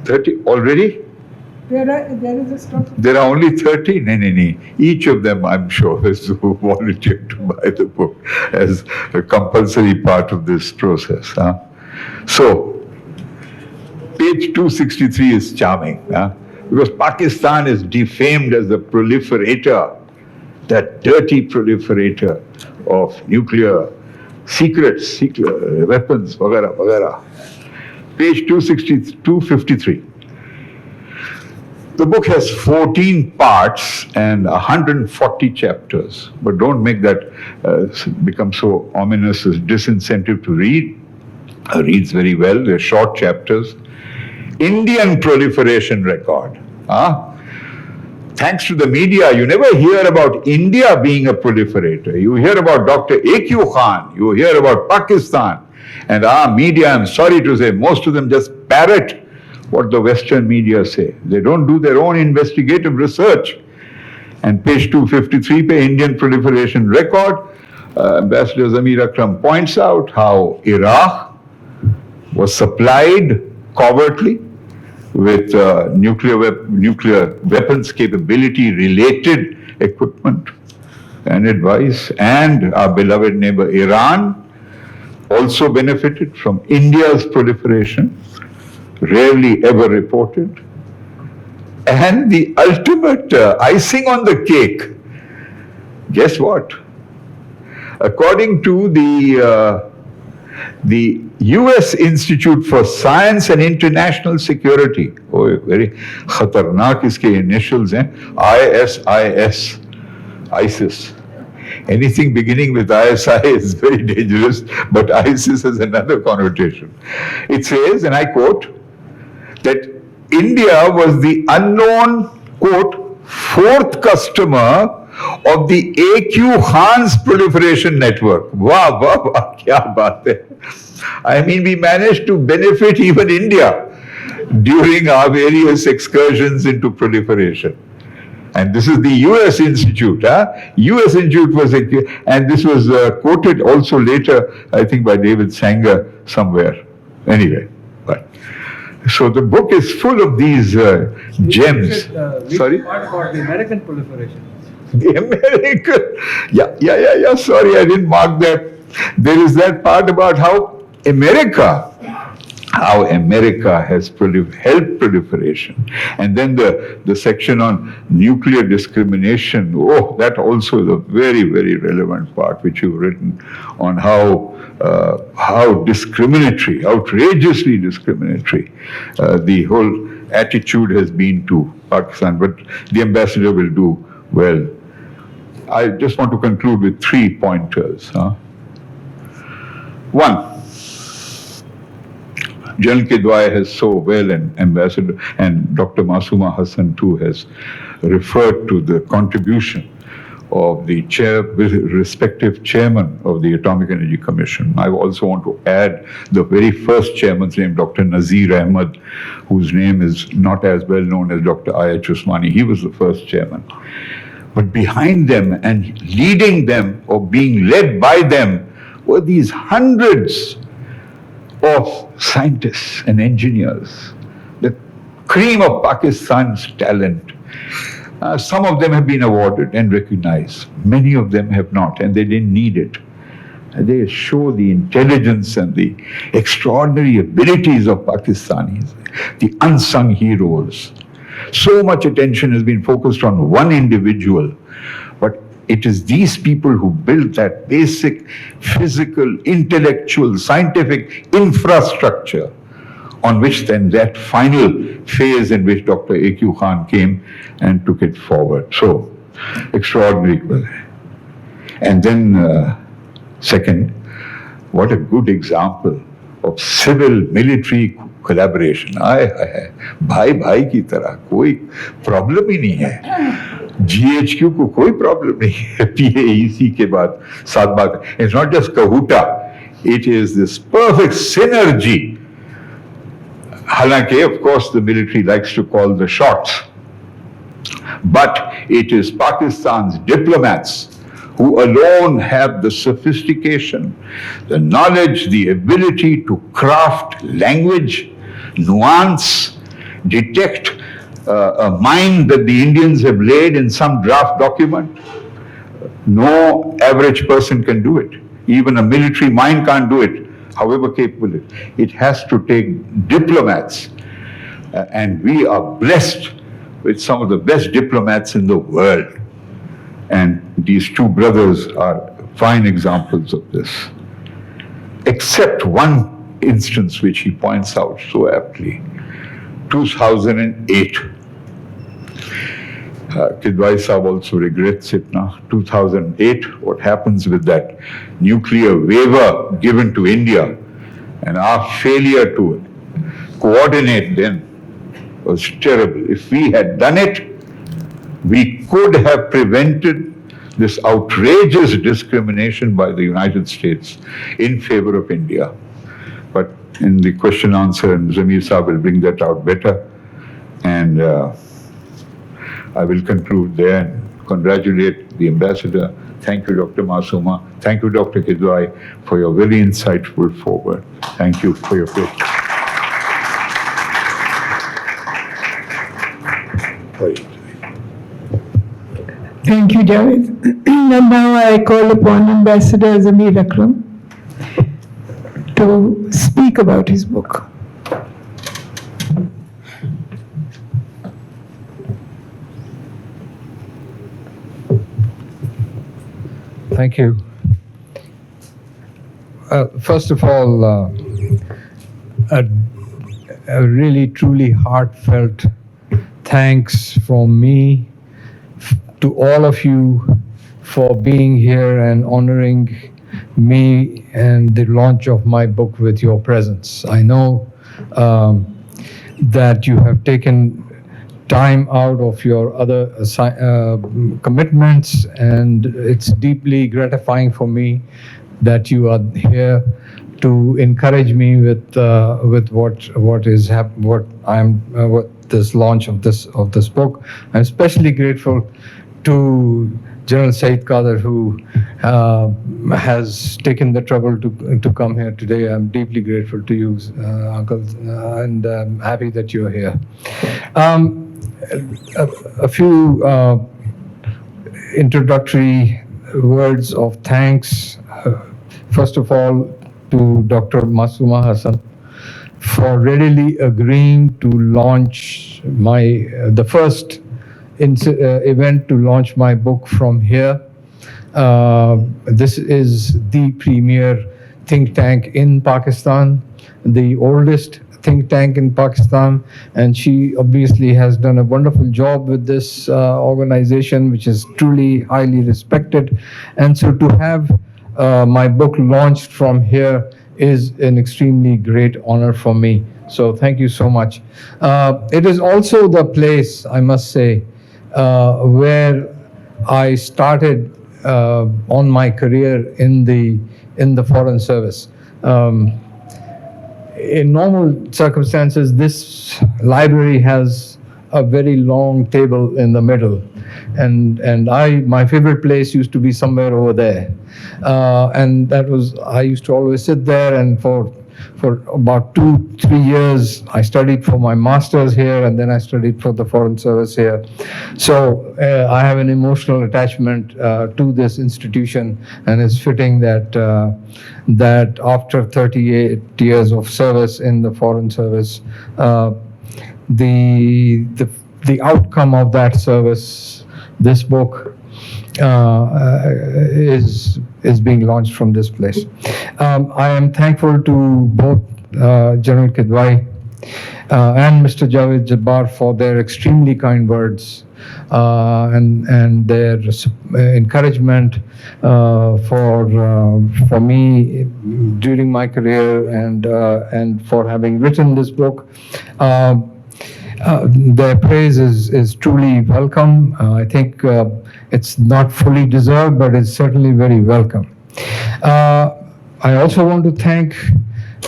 30 already? There is a stock. There are only 30? No. Each of them, I'm sure, has volunteered to buy the book as a compulsory part of this process. Huh? So, page 263 is charming, because Pakistan is defamed as the proliferator, that dirty proliferator of nuclear secrets, weapons, vagara, vagara. Page 253. The book has 14 parts and 140 chapters, but don't make that become so ominous as disincentive to read. Reads very well, they're short chapters. Indian proliferation record. Thanks to the media, you never hear about India being a proliferator. You hear about Dr. A.Q. Khan, you hear about Pakistan, and our media, I'm sorry to say, most of them just parrot what the Western media say. They don't do their own investigative research. And page 253, pe Indian proliferation record, Ambassador Zamir Akram points out how Iraq was supplied covertly with nuclear weapons capability related equipment and advice, and our beloved neighbor Iran also benefited from India's proliferation, rarely ever reported. And the ultimate icing on the cake, guess what? According to the US Institute for Science and International Security, very khatarnak iske initials hain, ISIS. Anything beginning with ISI is very dangerous, but ISIS has another connotation. It says, and I quote, that India was the unknown, quote, 4th customer of the A.Q. Khan's proliferation network. Wow, kya baat hai. I mean, we managed to benefit even India during our various excursions into proliferation. And this is the US Institute. US Institute was, and this was quoted also later, I think, by David Sanger somewhere. Anyway, but. So the book is full of these gems. Sorry? What about the American proliferation? The American, yeah. Sorry, I didn't mark that. There is that part about how America has helped proliferation. And then the section on nuclear discrimination, that also is a very, very relevant part which you've written on how discriminatory, outrageously discriminatory, the whole attitude has been to Pakistan. But the ambassador will do well. I just want to conclude with 3 pointers. One, General Kidwai has so well, and Ambassador and Dr. Masuma Hasan too has referred to the contribution of the respective chairman of the Atomic Energy Commission. I also want to add the very first chairman's name, Dr. Nazir Ahmed, whose name is not as well known as Dr. I.H. Usmani. He was the first chairman. But behind them and leading them or being led by them were these hundreds of scientists and engineers, the cream of Pakistan's talent. Some of them have been awarded and recognized. Many of them have not, and they didn't need it. They show the intelligence and the extraordinary abilities of Pakistanis, the unsung heroes. So much attention has been focused on one individual, but it is these people who built that basic physical, intellectual, scientific infrastructure on which then that final phase in which Dr. A.Q. Khan came and took it forward. So, extraordinary. And then, second, what a good example of civil-military collaboration. भाई भाई की तरह कोई problem ही नहीं है. GHQ को कोई problem नहीं है. PAEC के बाद साथ बात. It's not just kahuta. It is this perfect synergy. हालांकि, of course, the military likes to call the shots, but it is Pakistan's diplomats who alone have the sophistication, the knowledge, the ability to craft language, nuance, detect a mind that the Indians have laid in some draft document. No average person can do it. Even a military mind can't do it, however capable it. It has to take diplomats. And we are blessed with some of the best diplomats in the world. And these two brothers are fine examples of this. Except one instance which he points out so aptly. 2008. Kidwai Sahab also regrets it now. 2008, what happens with that nuclear waiver given to India and our failure to coordinate then was terrible. If we had done it, we could have prevented this outrageous discrimination by the United States in favor of India. But in the question answer, and Zamir Sahab will bring that out better. And I will conclude there and congratulate the ambassador. Thank you, Dr. Masuma. Thank you, Dr. Kidwai, for your very insightful forward. Thank you for your patience. Thank you, Javed. And now I call upon Ambassador Zamir Akram to speak about his book. Thank you. First of all, a really, truly heartfelt thanks from me to all of you for being here and honoring me and the launch of my book with your presence. I know that you have taken time out of your other commitments, and it's deeply gratifying for me that you are here to encourage me with what this launch of this book. I'm especially grateful to General Said Kader, who has taken the trouble to come here today. I'm deeply grateful to you, Uncle, and I'm happy that you're here. A few introductory words of thanks. First of all, to Dr. Masuma Hasan for readily agreeing to launch the first event to launch my book from here. This is the premier think tank in Pakistan, the oldest think tank in Pakistan, and she obviously has done a wonderful job with this organization, which is truly highly respected. And so to have my book launched from here is an extremely great honor for me. So thank you so much. It is also the place, I must say, where I started on my career in the Foreign Service. In normal circumstances, this library has a very long table in the middle, and my favorite place used to be somewhere over there, and I used to always sit there, and for about 2-3 years I studied for my master's here, and then I studied for the Foreign Service here. So I have an emotional attachment to this institution, and it's fitting that after 38 years of service in the Foreign Service, the outcome of that service, this book, is being launched from this place. I am thankful to both General Kidwai and Mr. Javed Jabbar for their extremely kind words and their encouragement for me during my career and for having written this book. Their praise is truly welcome. I think it's not fully deserved, but it's certainly very welcome. I also want to thank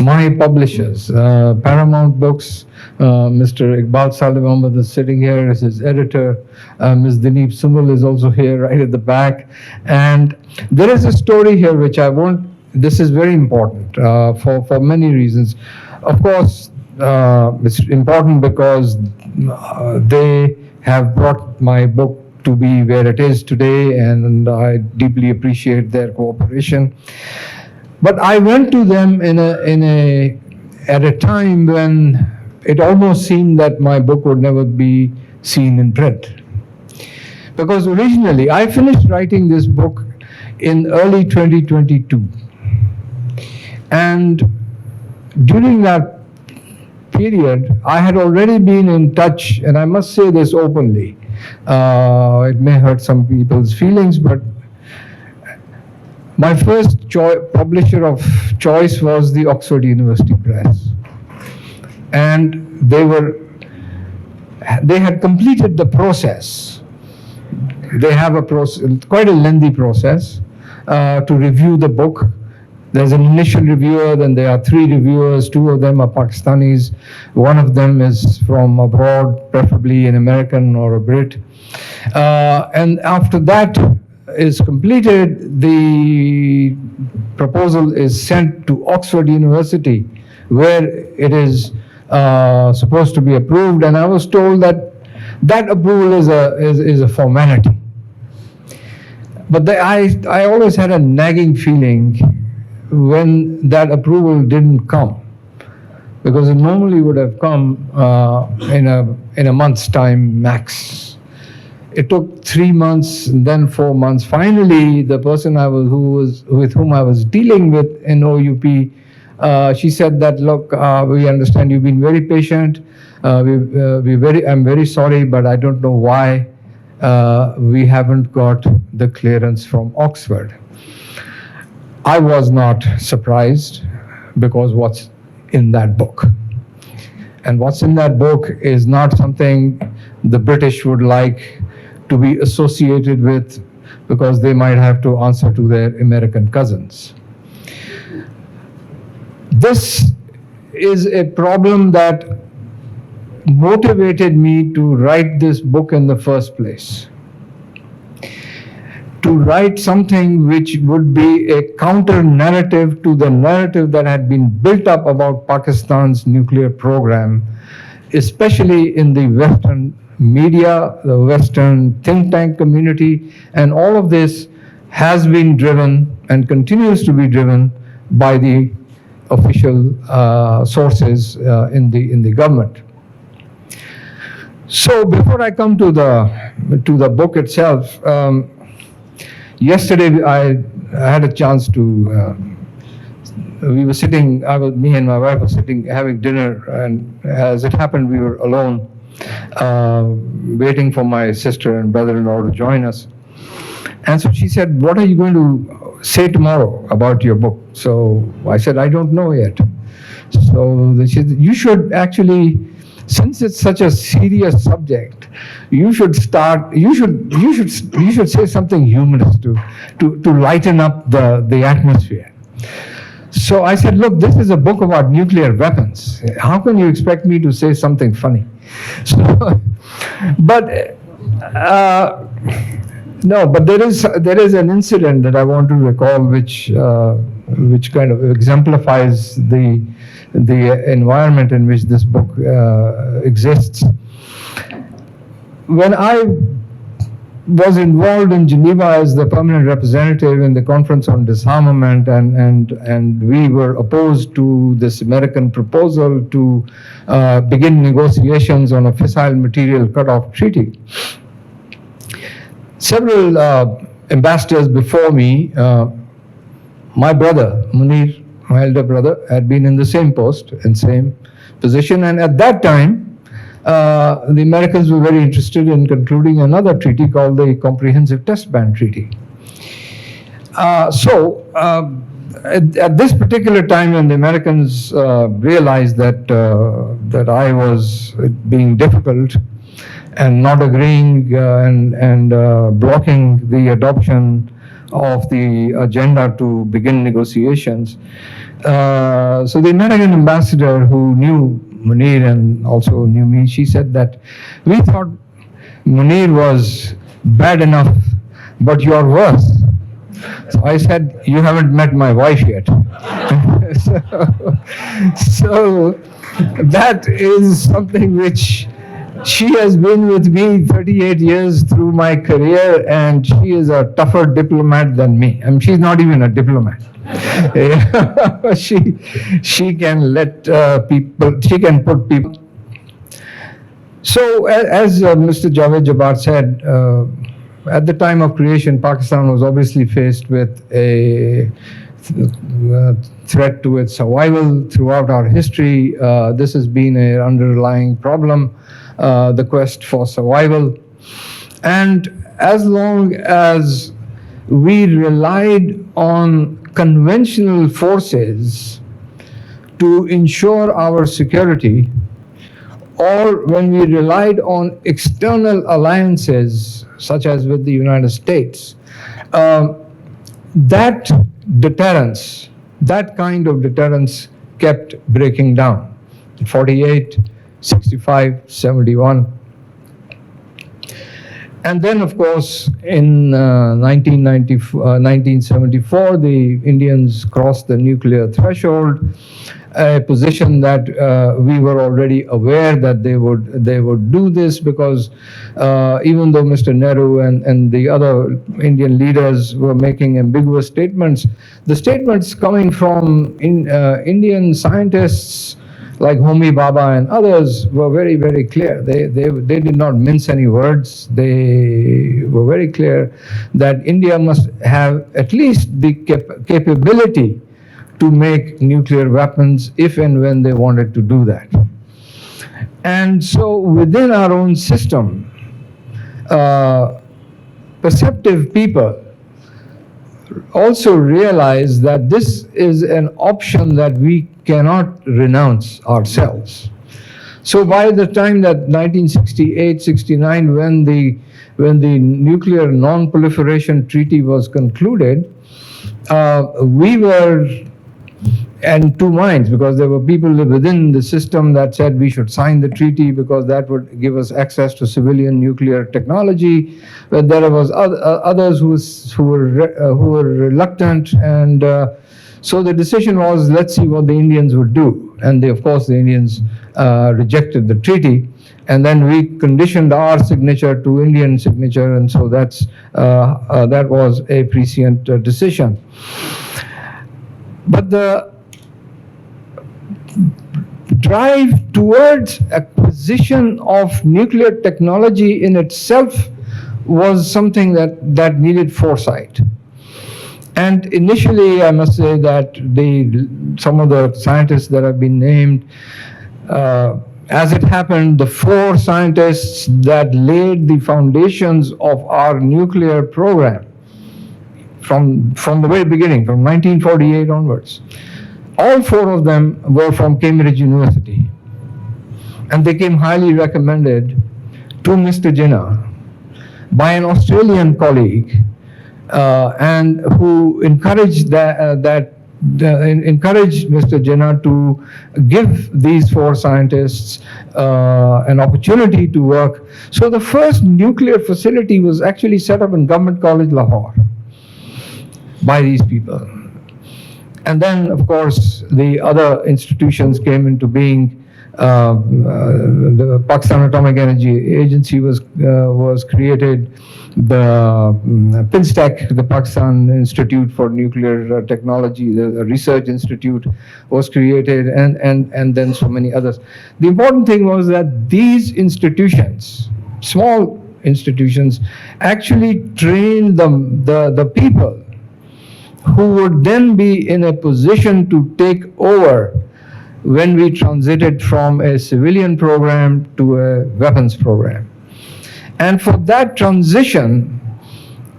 my publishers, Paramount Books. Mr. Iqbal Saleh Ahmed is sitting here as his editor. Ms. Dineep Sumal is also here right at the back. And there is a story here which this is very important for many reasons. Of course, it's important because they have brought my book to be where it is today, and I deeply appreciate their cooperation. But I went to them at a time when it almost seemed that my book would never be seen in print. Because originally, I finished writing this book in early 2022. And during that period, I had already been in touch, and I must say this openly. It may hurt some people's feelings, but my first publisher of choice was the Oxford University Press. And they had completed the process. They have quite a lengthy process to review the book. There's an initial reviewer, then there are 3 reviewers, 2 of them are Pakistanis, 1 of them is from abroad, preferably an American or a Brit. And after that is completed, the proposal is sent to Oxford University, where it is supposed to be approved, and I was told that approval is a formality. But I always had a nagging feeling when that approval didn't come, because it normally would have come in a month's time max. It took 3 months, and then 4 months. Finally, the person with whom I was dealing with in OUP, she said that, look, we understand you've been very patient. I'm very sorry, but I don't know why we haven't got the clearance from Oxford. I was not surprised, because what's in that book? And what's in that book is not something the British would like to be associated with, because they might have to answer to their American cousins. This is a problem that motivated me to write this book in the first place. To write something which would be a counter narrative to the narrative that had been built up about Pakistan's nuclear program, especially in the Western media, the Western think tank community, and all of this has been driven and continues to be driven by the official sources in the government. So before I come to the book itself, yesterday I had a chance to. We were sitting. Me and my wife were sitting having dinner, and as it happened, we were alone, waiting for my sister and brother-in-law to join us. And so she said, what are you going to say tomorrow about your book? So I said, I don't know yet. So she said, you should actually, since it's such a serious subject, you should say something humorous to lighten up the atmosphere. So I said, look, this is a book about nuclear weapons. How can you expect me to say something funny? So, but no, but there is an incident that I want to recall, which kind of exemplifies the environment in which this book exists. When I was involved in Geneva as the permanent representative in the Conference on Disarmament, and we were opposed to this American proposal to begin negotiations on a fissile material cutoff treaty. Several ambassadors before me, my brother, Munir, my elder brother, had been in the same post and same position, and at that time, the Americans were very interested in concluding another treaty called the Comprehensive Test Ban Treaty. At this particular time, when the Americans realized that I was being difficult and not agreeing and blocking the adoption of the agenda to begin negotiations, so the American ambassador, who knew Munir and also knew me, she said that we thought Munir was bad enough, but you're worse. So I said, you haven't met my wife yet. so that is something which she has been with me 38 years through my career, and she is a tougher diplomat than me. I mean, she's not even a diplomat. she can let people, she can put people. So as Mr. Javed Jabbar said, at the time of creation, Pakistan was obviously faced with a threat to its survival throughout our history. This has been an underlying problem, the quest for survival. And as long as we relied on conventional forces to ensure our security, or when we relied on external alliances, such as with the United States, that deterrence, that kind of deterrence kept breaking down. 48, 65, 71. And then, of course, in 1974, the Indians crossed the nuclear threshold, a position that we were already aware that they would do this, because even though Mr. Nehru and the other Indian leaders were making ambiguous statements, the statements coming from Indian scientists like Homi Bhabha and others were very, very clear. They did not mince any words. They were very clear that India must have at least the capability to make nuclear weapons if and when they wanted to do that. And so within our own system, perceptive people also realize that this is an option that we cannot renounce ourselves. So by the time that 1968-69, when the nuclear non-proliferation treaty was concluded, we were in two minds, because there were people within the system that said we should sign the treaty because that would give us access to civilian nuclear technology, but there was others who were reluctant, and so the decision was, let's see what the Indians would do. And of course the Indians rejected the treaty, and then we conditioned our signature to Indian signature, and so that was a prescient decision. But the drive towards acquisition of nuclear technology in itself was something that needed foresight. And initially, I must say that some of the scientists that have been named, as it happened, the 4 scientists that laid the foundations of our nuclear program from the very beginning, from 1948 onwards. All 4 of them were from Cambridge University, and they came highly recommended to Mr. Jinnah by an Australian colleague, and who encouraged encouraged Mr. Jinnah to give these 4 scientists an opportunity to work. So the first nuclear facility was actually set up in Government College, Lahore, by these people. And then, of course, the other institutions came into being. The Pakistan Atomic Energy Agency was created. The PINSTEC, the Pakistan Institute for Nuclear Technology, the Research Institute, was created, and then so many others. The important thing was that these institutions, small institutions, actually trained the people who would then be in a position to take over when we transited from a civilian program to a weapons program. And for that transition,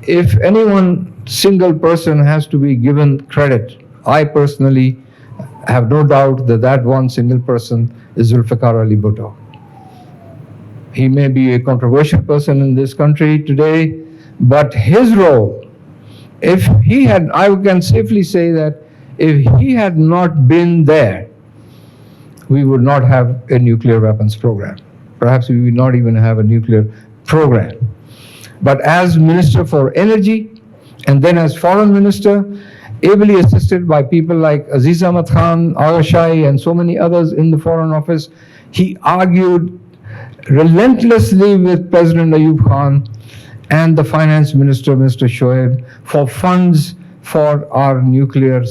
if anyone, single person, has to be given credit, I personally have no doubt that that one single person is Zulfikar Ali Bhutto. He may be a controversial person in this country today, but his role, if he had, I can safely say that if he had not been there, we would not have a nuclear weapons program. Perhaps we would not even have a nuclear program. But as Minister for Energy, and then as Foreign Minister, ably assisted by people like Aziz Ahmed Khan, Agha, and so many others in the Foreign Office, he argued relentlessly with President Ayub Khan and the Finance Minister, Mr. Shoaib, for funds for our nuclear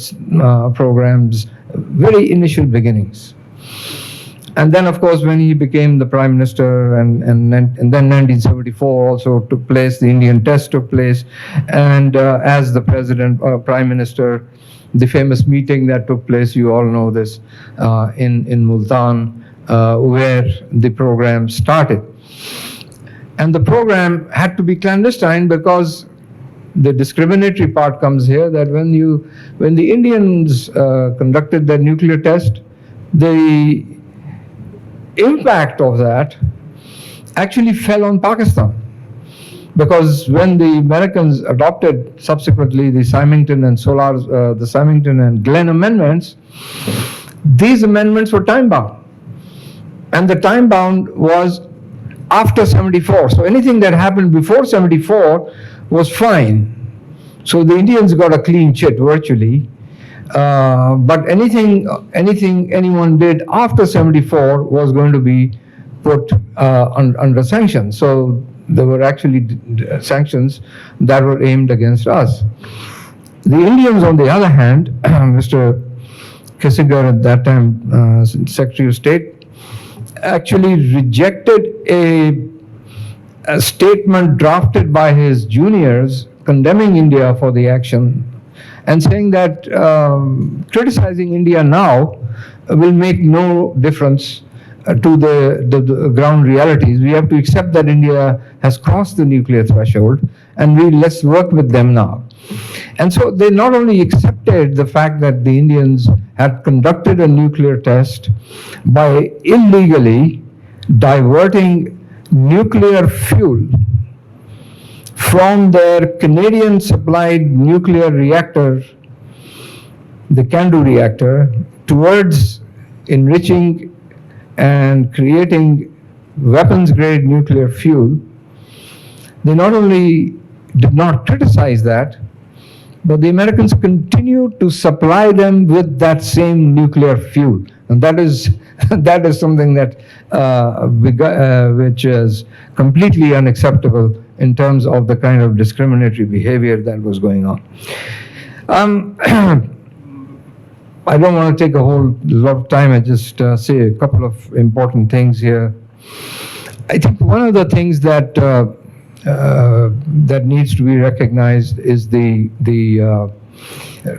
programs, very initial beginnings. And then, of course, when he became the Prime Minister, and then 1974 also took place, the Indian test took place, and as the President, Prime Minister, the famous meeting that took place, you all know this, in Multan, where the program started. And the program had to be clandestine because the discriminatory part comes here, that when the Indians conducted their nuclear test, the impact of that actually fell on Pakistan. Because when the Americans adopted subsequently the Symington and the Symington and Glenn amendments, these amendments were time-bound. And the time-bound was after 74. So anything that happened before 74 was fine. So the Indians got a clean chit virtually. But anything anyone did after 74 was going to be put under sanctions. So there were actually sanctions that were aimed against us. The Indians, on the other hand, Mr. Kissinger at that time, Secretary of State, actually rejected a statement drafted by his juniors condemning India for the action and saying that criticizing India now will make no difference to the ground realities. We have to accept that India has crossed the nuclear threshold, and let's work with them now. And so they not only accepted the fact that the Indians had conducted a nuclear test by illegally diverting nuclear fuel from their Canadian-supplied nuclear reactor, the CANDU reactor, towards enriching and creating weapons-grade nuclear fuel. They not only did not criticize that, but the Americans continued to supply them with that same nuclear fuel. And that is something that which is completely unacceptable in terms of the kind of discriminatory behavior that was going on. I don't want to take a whole lot of time. I just say a couple of important things here. I think one of the things that that needs to be recognized is the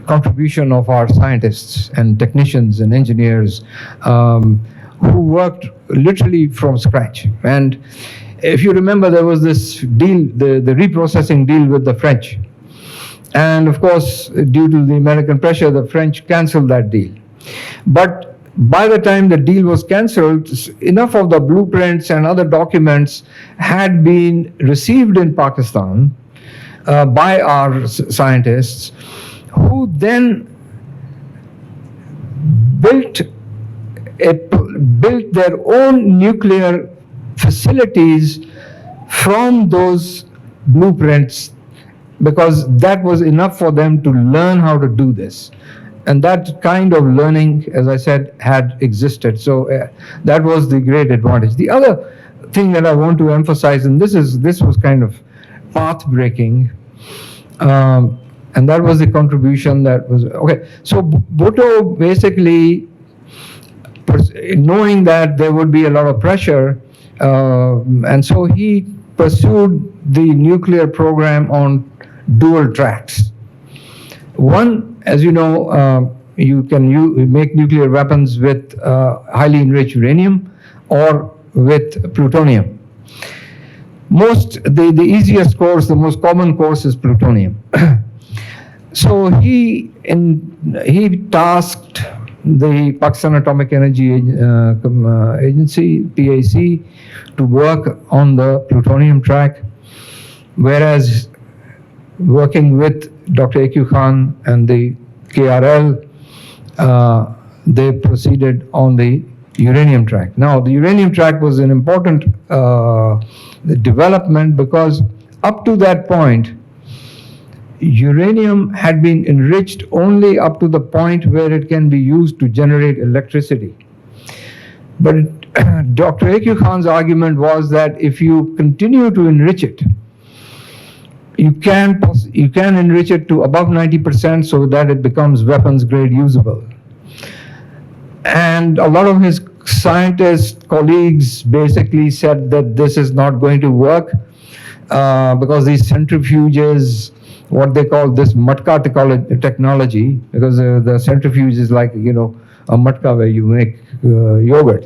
contribution of our scientists and technicians and engineers who worked literally from scratch. And if you remember, there was this deal, the reprocessing deal with the French. And of course, due to the American pressure, the French canceled that deal. But by the time the deal was cancelled, enough of the blueprints and other documents had been received in Pakistan by our scientists, who then built their own nuclear facilities from those blueprints, because that was enough for them to learn how to do this. And that kind of learning, as I said, had existed. So that was the great advantage. The other thing that I want to emphasize, and this was kind of path-breaking, and that was the contribution that was, okay. So Bhutto basically, knowing that there would be a lot of pressure, and so he pursued the nuclear program on dual tracks. One, as you know, you can make nuclear weapons with highly enriched uranium or with plutonium. The easiest course, the most common course is plutonium. So he tasked the Pakistan Atomic Energy Agency, PAC, to work on the plutonium track, whereas working with Dr. A.Q. Khan and the KRL, they proceeded on the uranium track. Now, the uranium track was an important development, because up to that point, uranium had been enriched only up to the point where it can be used to generate electricity. But Dr. A.Q. Khan's argument was that if you continue to enrich it, you can enrich it to above 90% so that it becomes weapons grade usable. And a lot of his scientist colleagues basically said that this is not going to work because these centrifuges, what they call this matka technology, because the centrifuge is like, you know, a matka where you make yogurt.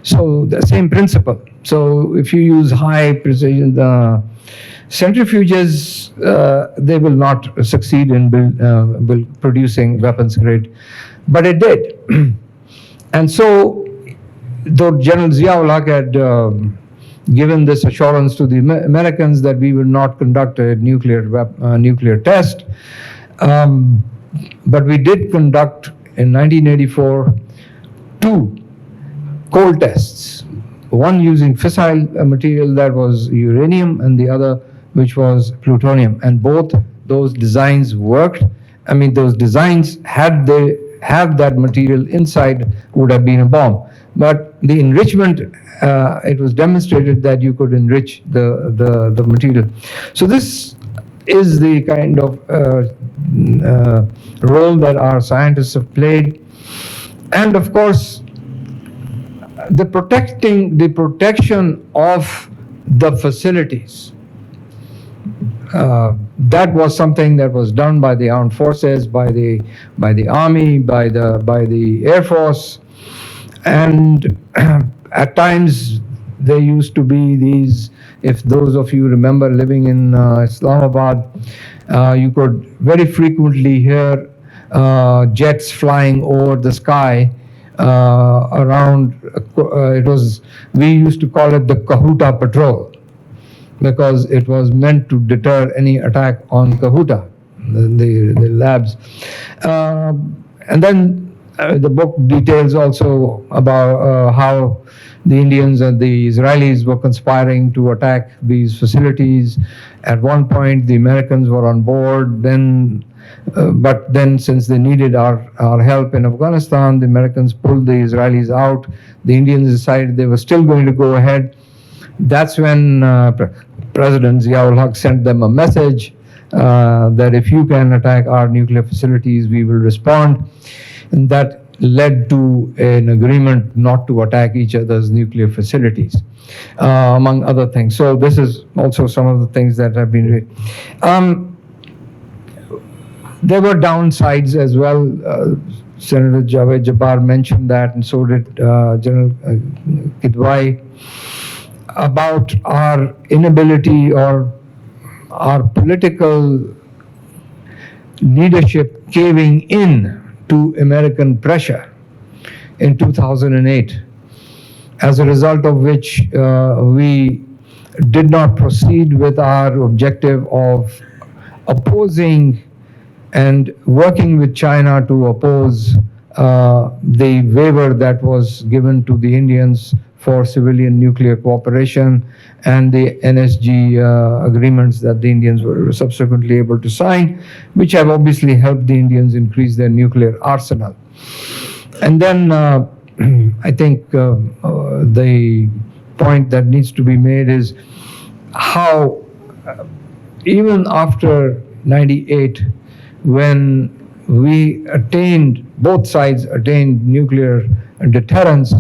So the same principle. So if you use high precision centrifuges, they will not succeed in producing weapons grade, but it did. And so, though General Zia-ul Haq had given this assurance to the Americans that we will not conduct a nuclear test, but we did conduct in 1984 two cold tests, one using fissile material that was uranium and the other which was plutonium, and both those designs worked. I mean, those designs, had they have that material inside, would have been a bomb. But the enrichment, it was demonstrated that you could enrich the material. So this is the kind of role that our scientists have played. And of course, the protection of the facilities. That was something that was done by the armed forces, by the army, by the air force, and at times there used to be these. If those of you remember living in Islamabad, you could very frequently hear jets flying over the sky around. We used to call it the Kahuta Patrol, because it was meant to deter any attack on Kahuta, the labs. And then the book details also about how the Indians and the Israelis were conspiring to attack these facilities. At one point, the Americans were on board, but then since they needed our help in Afghanistan, the Americans pulled the Israelis out. The Indians decided they were still going to go ahead. That's when President Zia-ul Haq sent them a message that if you can attack our nuclear facilities, we will respond. And that led to an agreement not to attack each other's nuclear facilities, among other things. So this is also some of the things that have been read. There were downsides as well. Senator Javed Jabbar mentioned that, and so did General Kidwai, about our inability or our political leadership caving in to American pressure in 2008, as a result of which we did not proceed with our objective of opposing and working with China to oppose the waiver that was given to the Indians for civilian nuclear cooperation and the NSG agreements that the Indians were subsequently able to sign, which have obviously helped the Indians increase their nuclear arsenal. And then I think the point that needs to be made is how even after 98, when we attained, both sides attained nuclear deterrence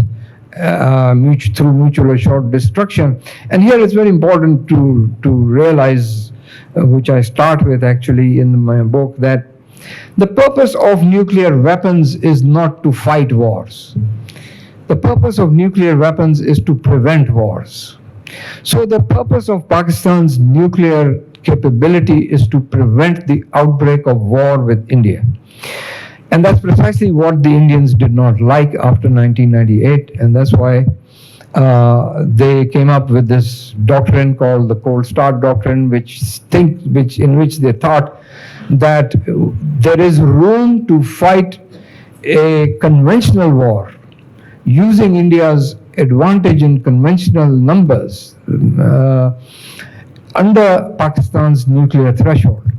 through mutual assured destruction. And here it's very important to realize, which I start with actually in my book, that the purpose of nuclear weapons is not to fight wars. The purpose of nuclear weapons is to prevent wars. So the purpose of Pakistan's nuclear capability is to prevent the outbreak of war with India. And that's precisely what the Indians did not like after 1998, and that's why they came up with this doctrine called the Cold Start Doctrine, in which they thought that there is room to fight a conventional war using India's advantage in conventional numbers under Pakistan's nuclear threshold.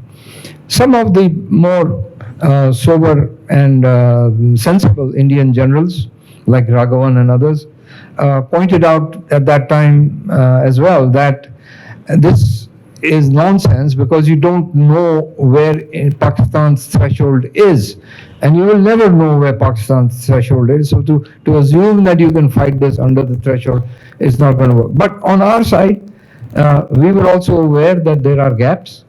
Some of the more sober and sensible Indian generals, like Raghavan and others, pointed out at that time as well that this is nonsense because you don't know where Pakistan's threshold is, and you will never know where Pakistan's threshold is. So to assume that you can fight this under the threshold is not going to work. But on our side, we were also aware that there are gaps.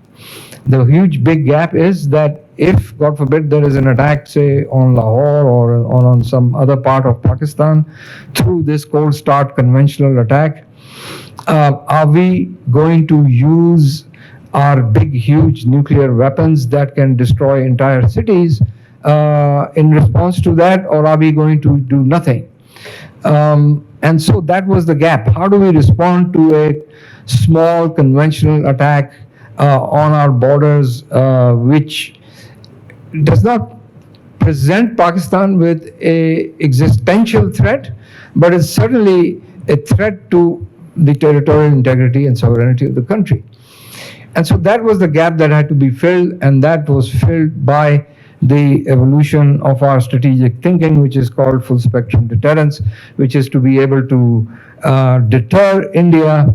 The huge big gap is that if, God forbid, there is an attack, say, on Lahore or on some other part of Pakistan through this cold start conventional attack, are we going to use our big, huge nuclear weapons that can destroy entire cities in response to that, or are we going to do nothing? And so that was the gap. How do we respond to a small conventional attack on our borders, which does not present Pakistan with a existential threat, but is certainly a threat to the territorial integrity and sovereignty of the country. And so that was the gap that had to be filled, and that was filled by the evolution of our strategic thinking, which is called full spectrum deterrence, which is to be able to deter India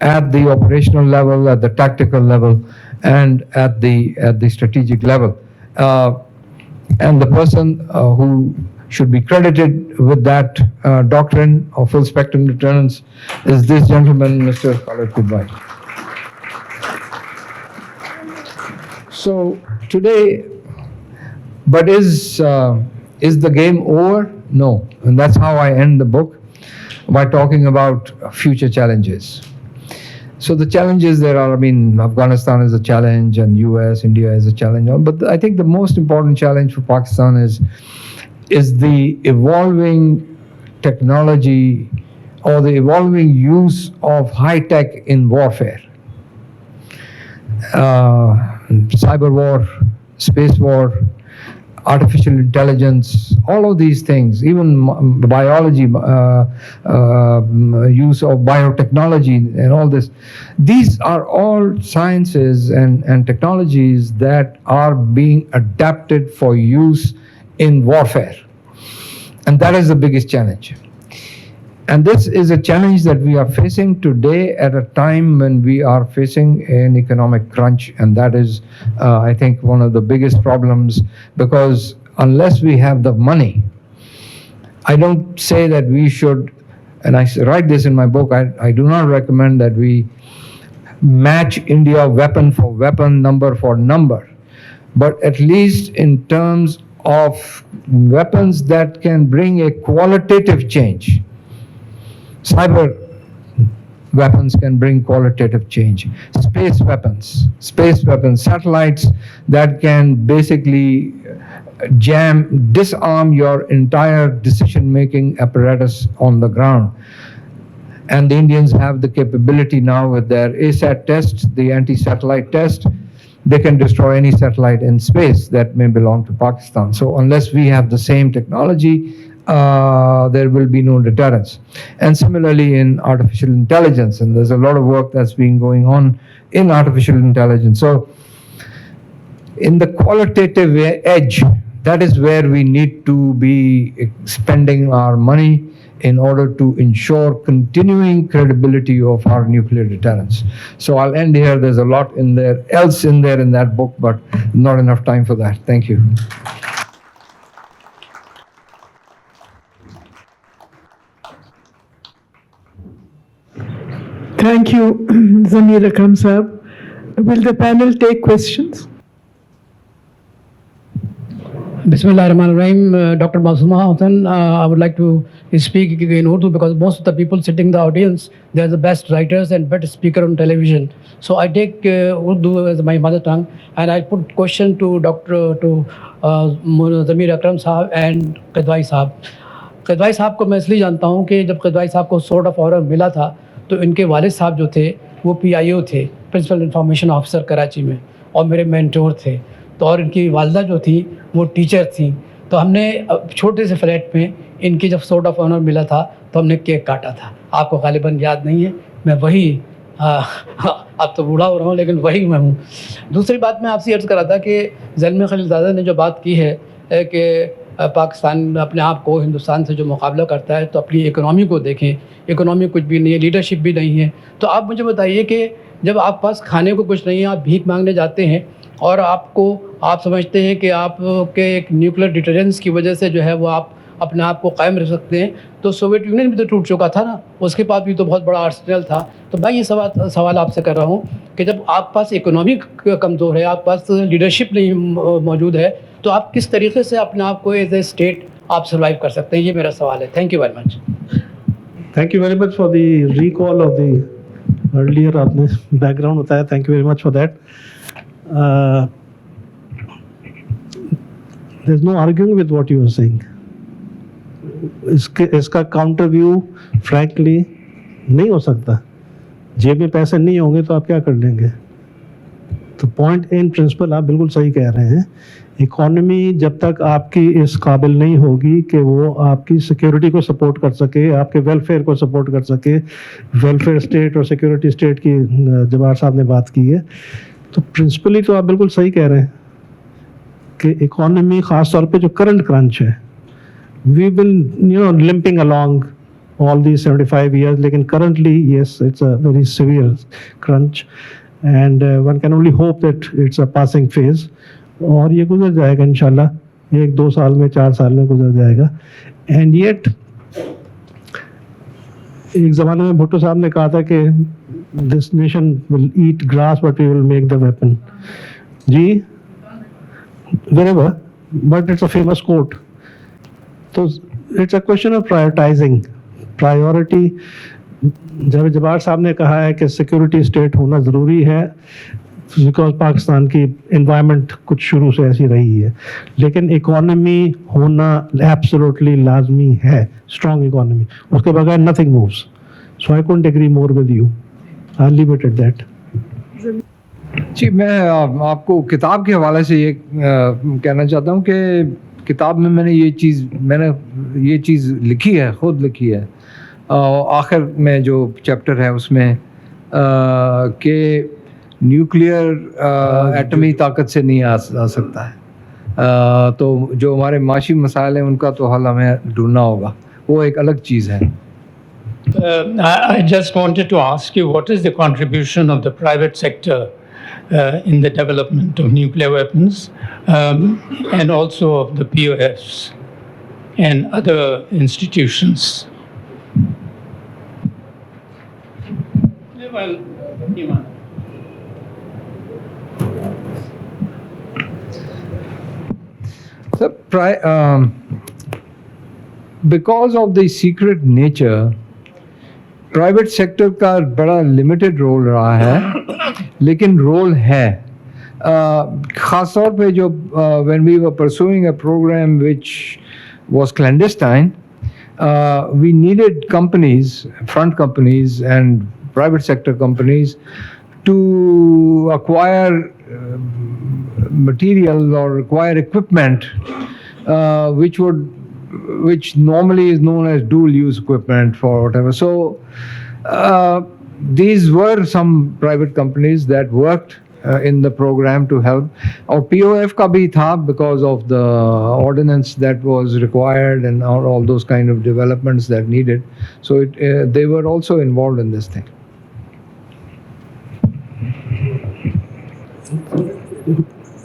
at the operational level, at the tactical level, and at the strategic level. And the person who should be credited with that doctrine of full spectrum deterrence is this gentleman, Mr. Khalid Kidwai. So today, but is the game over? No, and that's how I end the book, by talking about future challenges. So the challenges there are, Afghanistan is a challenge, and US, India is a challenge. But I think the most important challenge for Pakistan is the evolving technology or the evolving use of high tech in warfare. Cyber war, space war, artificial intelligence, all of these things, even biology, use of biotechnology and all this, these are all sciences and technologies that are being adapted for use in warfare. And that is the biggest challenge. And this is a challenge that we are facing today at a time when we are facing an economic crunch. And that is, I think, one of the biggest problems, because unless we have the money, I don't say that we should, and I write this in my book, I do not recommend that we match India weapon for weapon, number for number, but at least in terms of weapons that can bring a qualitative change. Cyber weapons can bring qualitative change. Space weapons, satellites that can basically disarm your entire decision-making apparatus on the ground. And the Indians have the capability now with their ASAT test, the anti-satellite test. They can destroy any satellite in space that may belong to Pakistan. So unless we have the same technology, there will be no deterrence. And similarly in artificial intelligence, and there's a lot of work that's been going on in artificial intelligence. So in the qualitative edge, that is where we need to be spending our money in order to ensure continuing credibility of our nuclear deterrence. So I'll end here. There's a lot in there, in that book, but not enough time for that. Thank you. Thank you, Zamir Akram Sahab. Will the panel take questions? Bismillahirrahmanirrahim. Dr. Masuma Hasan, I would like to speak in Urdu because most of the people sitting in the audience, they are the best writers and best speaker on television. So I take Urdu as my mother tongue, and I put question to Zamir Akram Sahab and Kidwai Sahab. Kidwai Sahab को मैं इसलिए जानता हूँ कि जब Kidwai Sahab को sword of honor मिला था तो इनके वालिद साहब जो थे वो PIO थे, प्रिंसिपल इंफॉर्मेशन ऑफिसर कराची में, और मेरे मेंटोर थे। तो और इनकी वालदा जो थी वो टीचर थी। तो हमने छोटे से फ्लैट में इनकी जब sword of honor मिला था तो हमने केक काटा था। आपको गालिबन याद नहीं है, मैं वही अब तो बूढ़ा हो रहा हूँ लेकिन वही मैं हूँ। दूसरी बात मैं आपसे अर्ज़ कर रहा था कि ज़लमे खलीलज़ादा ने जो बात की है कि पाकिस्तान अपने आप को हिंदुस्तान से जो मुकाबला करता है तो अपनी इकोनॉमी को देखें, इकोनॉमी कुछ भी नहीं है, लीडरशिप भी नहीं है। तो आप मुझे बताइए कि जब आप पास खाने को कुछ नहीं है, आप भीख मांगने जाते हैं और आप समझते हैं कि आपके एक न्यूक्लियर डिटरेंस की वजह से जो है वो आप अपने आप को कायम रख सकते हैं, तो सोवियत यूनियन भी तो टूट चुका था ना, उसके पास भी तो बहुत बड़ा आर्सेनल था। तो मैं ये सवाल आपसे कर रहा हूँ कि जब आप पास इकोनॉमी कमज़ोर है, आप पास लीडरशिप नहीं मौजूद है, तो आप किस तरीके से अपने आप को एज ए स्टेट आप सर्वाइव कर सकते हैं? ये मेरा सवाल है। Thank you very much. Thank you very much for the recall of the earlier आपने बैकग्राउंड बताया। Thank you very much for that. There is no arguing with what you are saying. इसका काउंटर व्यू फ्रैंकली नहीं हो सकता। जेब में पैसे नहीं होंगे तो आप क्या कर लेंगे? तो पॉइंट इन प्रिंसिपल आप बिल्कुल सही कह रहे हैं। इकॉनमी जब तक आपकी इस काबिल नहीं होगी कि वो आपकी सिक्योरिटी को सपोर्ट कर सके, आपके वेलफेयर को सपोर्ट कर सके, वेलफेयर स्टेट और सिक्योरिटी स्टेट की जब्बार साहब ने बात की है, तो प्रिंसिपली तो आप बिल्कुल सही कह रहे हैं कि इकॉनमी ख़ास तौर पे जो करंट क्रंच है, we been limping along all these 75 years, लेकिन currently yes, it's a very severe crunch and one can only hope that it's a passing phase और ये गुजर जाएगा इंशाल्लाह, 1-2 साल में 4 साल में गुजर जाएगा। and yet एक ज़माने में भुट्टो साहब ने कहा था कि this nation will eat grass but we will make the weapon। Ji wherever, but it's a famous quote। तो it's a question of prioritizing। Priority, Jabbar साहब ने कहा है कि सिक्योरिटी स्टेट होना ज़रूरी है बिकॉज पाकिस्तान की एनवायरनमेंट कुछ शुरू से ऐसी रही है, लेकिन इकोनॉमी होना एब्सोल्युटली लाजमी है, स्ट्रॉन्ग इकोनॉमी, उसके बगैर nothing moves. So I couldn't agree more with you, I will leave it at that. जी, मैं आपको किताब के हवाले से ये कहना चाहता हूँ कि किताब में मैंने ये चीज़ लिखी है, खुद लिखी है। आखिर में जो चैप्टर है उसमें कि न्यूक्लियर एटमी ताकत से नहीं आ सकता है, तो जो हमारे माशी मसाइल हैं उनका तो हल हमें ढूंढना होगा, वो एक अलग चीज़ है। I just wanted to ask you, what is the contribution of the private sector in the development of nuclear weapons and also of the POFs and other institutions? Well, because of the secret nature, private sector का बड़ा limited role रहा है, लेकिन role है. ख़ास तौर पे जो when we were pursuing a program which was clandestine, we needed companies, front companies and private sector companies to acquire material or acquire equipment which normally is known as dual use equipment for whatever. So these were some private companies that worked in the program to help. Or POF ka bhi tha because of the ordinance that was required and all those kind of developments that needed. So they were also involved in this thing.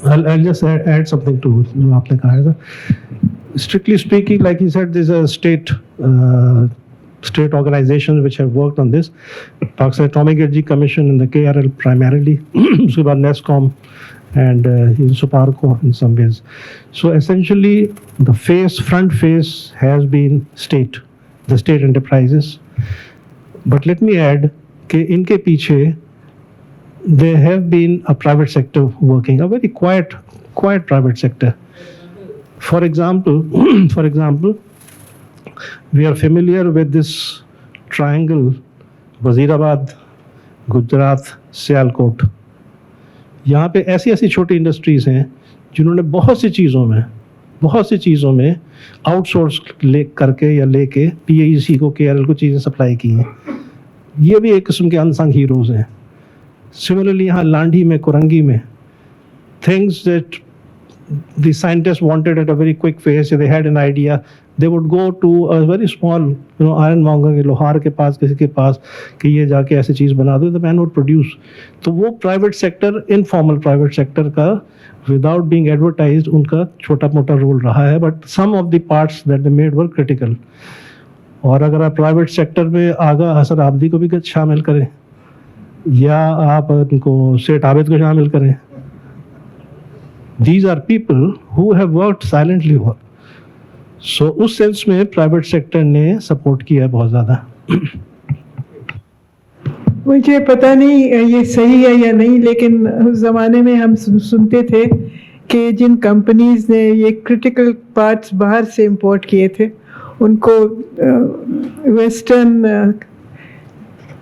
I'll just add something to जो आपने कहा था. Strictly speaking, like he said, there's a state organizations which have worked on this. Pakistan Atomic Energy Commission and the KRL primarily, उसके बाद NESCOM and Suparco in some ways. So essentially, the front face has been the state enterprises. But let me add कि इनके पीछे there have been a private sector working, a very quiet private sector. For example, we are familiar with this triangle, Wazirabad, Gujarat, Sialkot. यहाँ पे ऐसी छोटी industries हैं जिन्होंने बहुत सी चीज़ों में आउटसोर्स करके या लेके PAEC को KRL को चीज़ें सप्लाई की हैं. ये भी एक किस्म के अनसंग हीरोज़ हैं. Similarly, यहाँ लांडी में, कुरंगी में, things that the scientists wanted at a very quick phase, they had an idea, they would go to a very small, ironmonger के लोहार के पास, किसी के पास कि ये जाके ऐसी चीज़ बना दो, the man would produce. तो वो private sector, informal private sector का without being advertised उनका छोटा मोटा रोल रहा है, but some of the parts that they made were critical. और अगर आप private sector में आगा हसन आबदी को भी शामिल करें या आप उनको सेठ आबिद को शामिल करें, these are people who have worked silently. So उस सेंस में प्राइवेट सेक्टर ने सपोर्ट किया है बहुत ज़्यादा. मुझे पता नहीं ये सही है या नहीं, लेकिन उस ज़माने में हम सुनते थे कि जिन कंपनीज ने ये क्रिटिकल पार्ट्स बाहर से इंपोर्ट किए थे उनको वेस्टर्न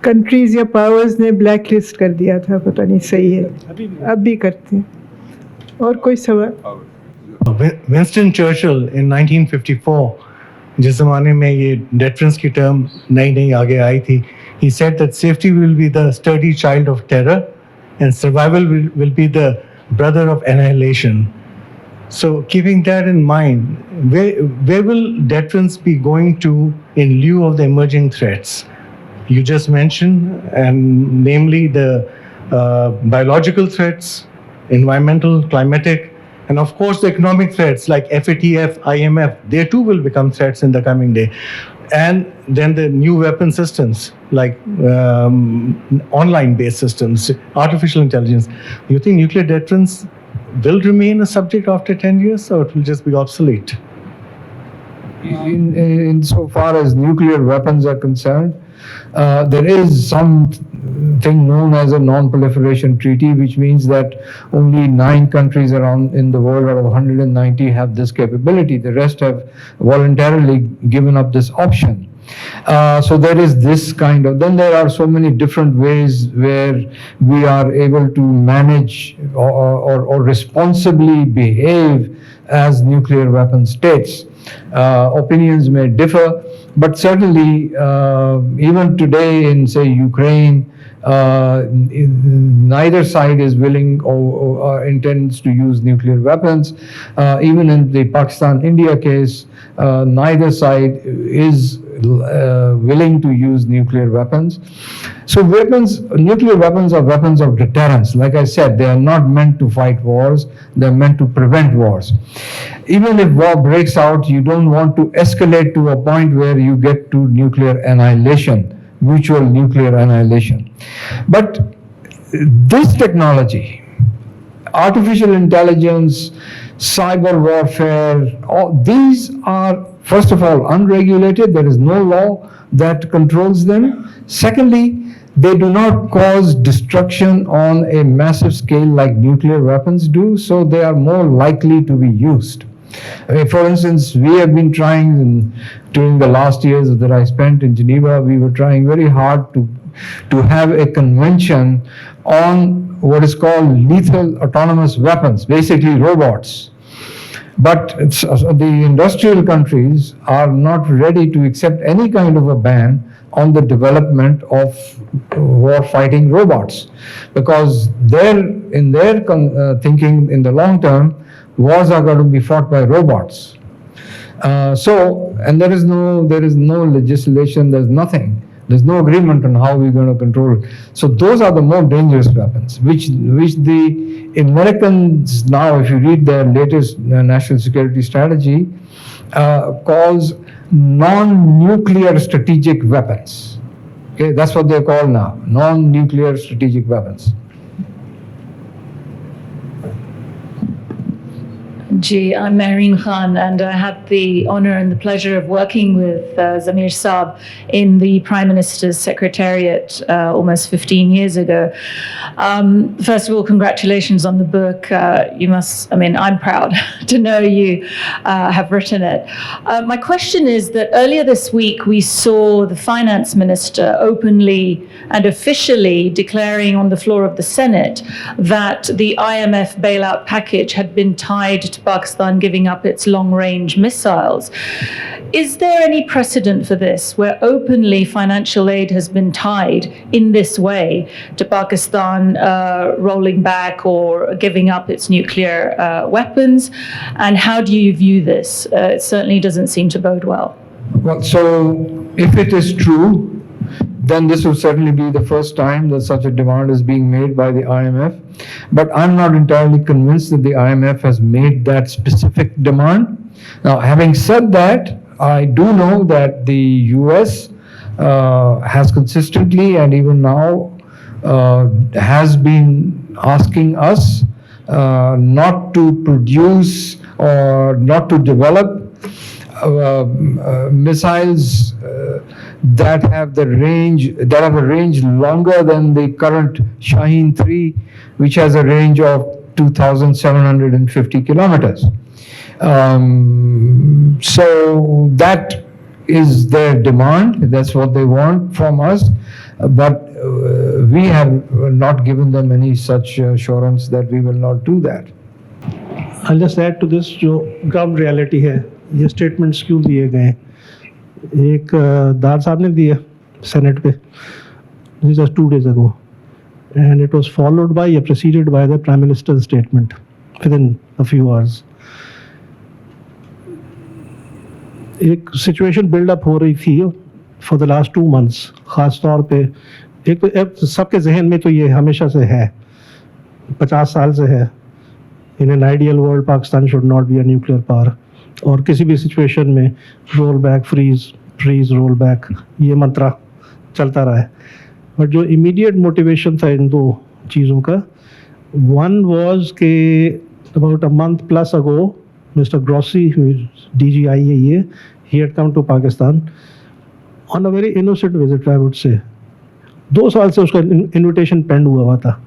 कंट्रीज या पावर्स ने ब्लैक लिस्ट कर दिया था. पता नहीं सही है, अब भी करते हैं. और कोई सवाल? विंस्टन चर्चिल in 1954, जिस ज़माने में ये डेटरेंस की टर्म नई आगे आई थी, he said that safety will be the sturdy child of terror and survival will be the brother of annihilation. So keeping that in mind, where will deterrence be going to in lieu of the emerging threats? You just mentioned, and namely the biological threats, environmental, climatic, and of course the economic threats like FATF, IMF, they too will become threats in the coming day. And then the new weapon systems like online-based systems, artificial intelligence. Do you think nuclear deterrence will remain a subject after 10 years, or it will just be obsolete? In so far as nuclear weapons are concerned, there is something known as a non-proliferation treaty, which means that only 9 countries around in the world out of 190 have this capability. The rest have voluntarily given up this option. So there is this kind of, then there are so many different ways where we are able to manage or responsibly behave as nuclear weapon states. Opinions may differ, but certainly even today in, say, Ukraine, neither side is willing or intends to use nuclear weapons. Even in the Pakistan-India case, neither side is willing to use nuclear weapons. So nuclear weapons are weapons of deterrence. Like I said, they are not meant to fight wars, they're meant to prevent wars. Even if war breaks out, you don't want to escalate to a point where you get to nuclear annihilation, mutual nuclear annihilation. But this technology, artificial intelligence, cyber warfare, these are first of all, unregulated. There is no law that controls them. Secondly, they do not cause destruction on a massive scale like nuclear weapons do, so they are more likely to be used. I mean, for instance, we have been trying during the last years that I spent in Geneva, we were trying very hard to have a convention on what is called lethal autonomous weapons, basically robots. But the industrial countries are not ready to accept any kind of a ban on the development of war-fighting robots, because in their thinking in the long term, wars are going to be fought by robots. And there is no legislation, there's nothing. There's no agreement on how we're going to control it. So those are the more dangerous weapons, which the Americans now, if you read their latest national security strategy, calls non-nuclear strategic weapons. Okay, that's what they're called now, non-nuclear strategic weapons. Ji, I'm Mehreen Khan, and I had the honor and the pleasure of working with Zamir Saab in the Prime Minister's Secretariat almost 15 years ago. First of all, congratulations on the book. I'm proud to know you have written it. My question is that earlier this week we saw the Finance Minister openly and officially declaring on the floor of the Senate that the IMF bailout package had been tied to Pakistan giving up its long-range missiles. Is there any precedent for this, where openly financial aid has been tied in this way to Pakistan rolling back or giving up its nuclear weapons? And how do you view this? It certainly doesn't seem to bode well. Well, so if it is true, then this will certainly be the first time that such a demand is being made by the IMF. But I'm not entirely convinced that the IMF has made that specific demand. Now, having said that, I do know that the US has consistently and even now has been asking us not to produce or not to develop missiles that have a range longer than the current Shaheen 3, which has a range of 2,750 kilometers. So that is their demand. That's what they want from us. But we have not given them any such assurance that we will not do that. I'll just add to this, जो ground reality है, ये statements क्यों दिए गए? एक दार साहब ने दिया Senate पे, this is just 2 days ago, and it was followed by or preceded by the Prime Minister's statement within a few hours. एक situation build up हो रही थी for the last 2 months, खास तौर पे एक तो सबके जहन में तो ये हमेशा से है, 50 साल से है. In an ideal world, Pakistan should not be a nuclear power. और किसी भी सिचुएशन में roll back freeze roll back ये मंत्रा चलता रहा है. बट जो इमीडिएट मोटिवेशन था इन दो चीज़ों का, वन वाज के about a month plus ago mister glossy DGIA he had come to Pakistan on a very innocent visit, I would say. 2 साल से उसका इनविटेशन पेंड हुआ था.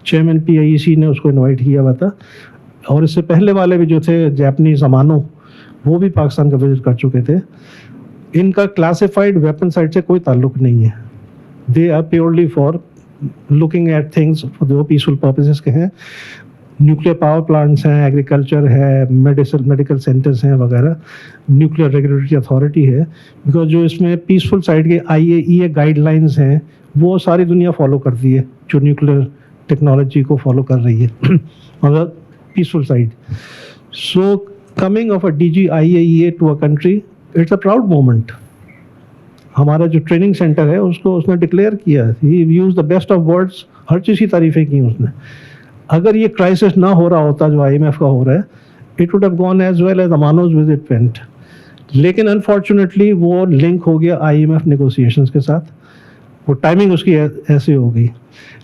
चेयरमैन PIEC ने उसको इनवाइट किया हुआ था, और इससे पहले वाले भी जो थे जापानीज अमानो, वो भी पाकिस्तान का विजिट कर चुके थे. इनका क्लासिफाइड वेपन साइड से कोई ताल्लुक नहीं है. They are purely for looking at things for जो पीसफुल पर्पसेस के हैं. न्यूक्लियर पावर प्लांट्स हैं, एग्रीकल्चर है, मेडिकल सेंटर्स हैं वगैरह, न्यूक्लियर रेगुलेटरी अथॉरिटी है. बिकॉज जो इसमें पीसफुल साइड के IAEA गाइडलाइंस हैं वो सारी दुनिया फॉलो करती है, जो न्यूक्लियर टेक्नोलॉजी को फॉलो कर रही है on the peaceful side. So coming of a DGIA to a country, it's a proud moment. हमारा जो ट्रेनिंग सेंटर है उसको उसने डिक्लेयर किया, he use the best of words, हर चीज़ की तारीफ़ें की उसने. अगर ये क्राइसिस ना हो रहा होता जो IMF का हो रहा है, it would have gone as well as अमानोज विजिट वेंट. लेकिन अनफॉर्चुनेटली वो लिंक हो गया IMF नेगोशिएशंस के साथ, वो टाइमिंग उसकी ऐसी हो गई.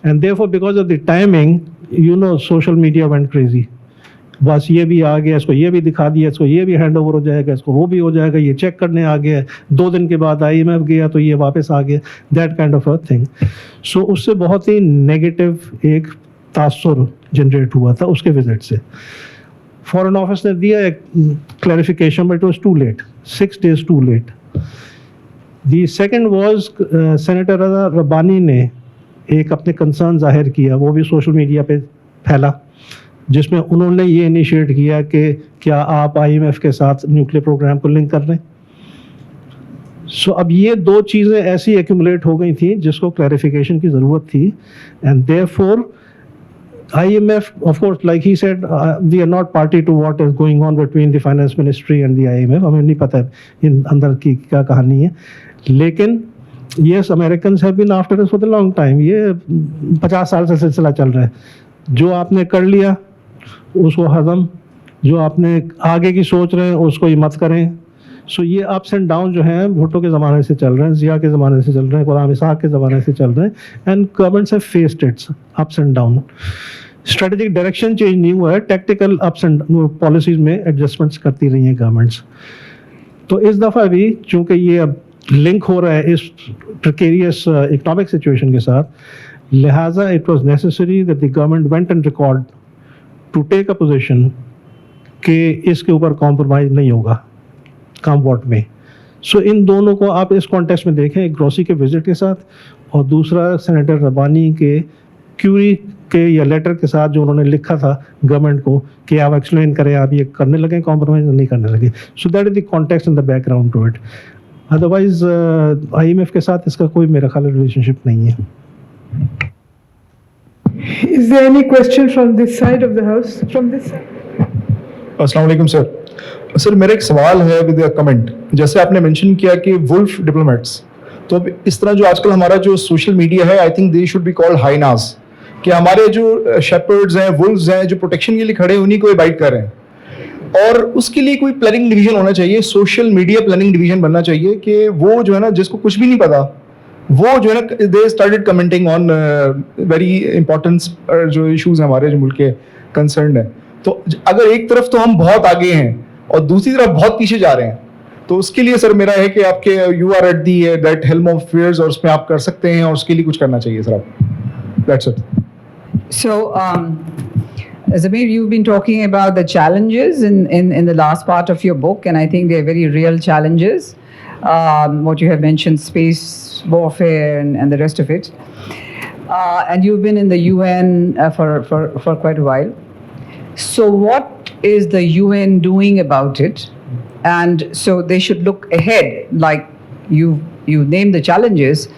And therefore because of the timing, you know, social media went crazy बस ये भी आ गया, इसको ये भी दिखा दिया, इसको ये भी हैंड ओवर हो जाएगा, इसको वो भी हो जाएगा, ये चेक करने आ गया, 2 दिन के बाद IMF गया तो ये वापस आ गया, that kind of a thing. So उससे बहुत ही नेगेटिव एक तासुर जनरेट हुआ था उसके विजिट से. फॉरेन ऑफिस ने दिया एक clarification, but it was too late, 6 days too late. The second was senator Rabbani ने एक अपने कंसर्न जाहिर किया, वो भी सोशल मीडिया पे फैला, जिसमें उन्होंने ये इनिशिएट किया कि क्या आप IMF के साथ न्यूक्लियर प्रोग्राम को लिंक कर रहे हैं. सो अब ये 2 चीज़ें ऐसी एक्यूमुलेट हो गई थी जिसको क्लैरिफिकेशन की ज़रूरत थी. And therefore IMF, of course, like he said, we are not party to what is going on between the finance ministry and the IMF. हमें नहीं पता इन अंदर की क्या कहानी है, लेकिन yes, Americans have been after us for the long time. ये 50 साल से सिलसिला चल रहा है. जो आपने कर लिया उसको हजम, जो आपने आगे की सोच रहे हैं उसको ही मत करें. सो ये अप्स एंड डाउन जो हैं भुट्टो के ज़माने से चल रहे हैं, ज़िया के ज़माने से चल रहे हैं, गुलाम इसहाक के ज़माने से चल रहे हैं. And governments have faced it's ups and down. Strategic direction change नहीं हुआ है, टेक्टिकल अप्स एंड पॉलिसीज़ में एडजस्टमेंट्स करती रही हैं गवर्नमेंट्स. तो इस दफ़ा भी चूँकि ये अब लिंक हो रहा है इस प्रिकेरियस इकोनॉमिक सिचुएशन के साथ, लिहाजा it was necessary that the government went and record to take a position कि इसके ऊपर कॉम्प्रोमाइज़ नहीं होगा कम वॉट में. सो इन दोनों को आप इस कॉन्टेक्स्ट में देखें, एक ग्रोसी के विजिट के साथ और दूसरा सेनेटर रब्बानी के क्यूरी के या लेटर के साथ जो उन्होंने लिखा था गवर्नमेंट को कि आप एक्सप्लेन करें, आप ये करने लगे कॉम्प्रोमाइज़ नहीं करने लगे. So that is the context in the background to it. Otherwise IMF के साथ इसका कोई मेरा ख्याल रिलेशनशिप नहीं है. Is there any question from this side of the house? From this side? अस्सलाम वालेकुम सर. सर मेरा एक सवाल है विद अ कमेंट. जैसे आपने मेंशन किया कि वुल्फ डिप्लोमेट्स, तो अब इस तरह जो आजकल हमारा जो सोशल मीडिया है, I think they should be called hyenas, कि हमारे जो शेपर्ड्स हैं, वुल्व्स हैं, जो प्रोटेक्शन के लिए खड़े हैं, उन्हीं को बाइट कर रहे हैं. और उसके लिए कोई प्लानिंग डिवीजन होना चाहिए, सोशल मीडिया प्लानिंग डिवीजन बनना चाहिए, कि वो जो है ना, जिसको कुछ भी नहीं पता, वो जो है ना, they started commenting on very important जो इश्यूज हैं हमारे जो मुल्क के कंसर्न है. तो अगर एक तरफ तो हम बहुत आगे हैं और दूसरी तरफ बहुत पीछे जा रहे हैं, तो उसके लिए सर मेरा है कि आपके you are at the that helm of affairs, और उसमें आप कर सकते हैं और उसके लिए कुछ करना चाहिए सर आप. That's it. So, Zamir, you've been talking about the challenges in the last part of your book, and I think they're very real challenges. What you have mentioned, space warfare and the rest of it. And you've been in the UN for quite a while. So what is the UN doing about it? And so they should look ahead, like you named the challenges,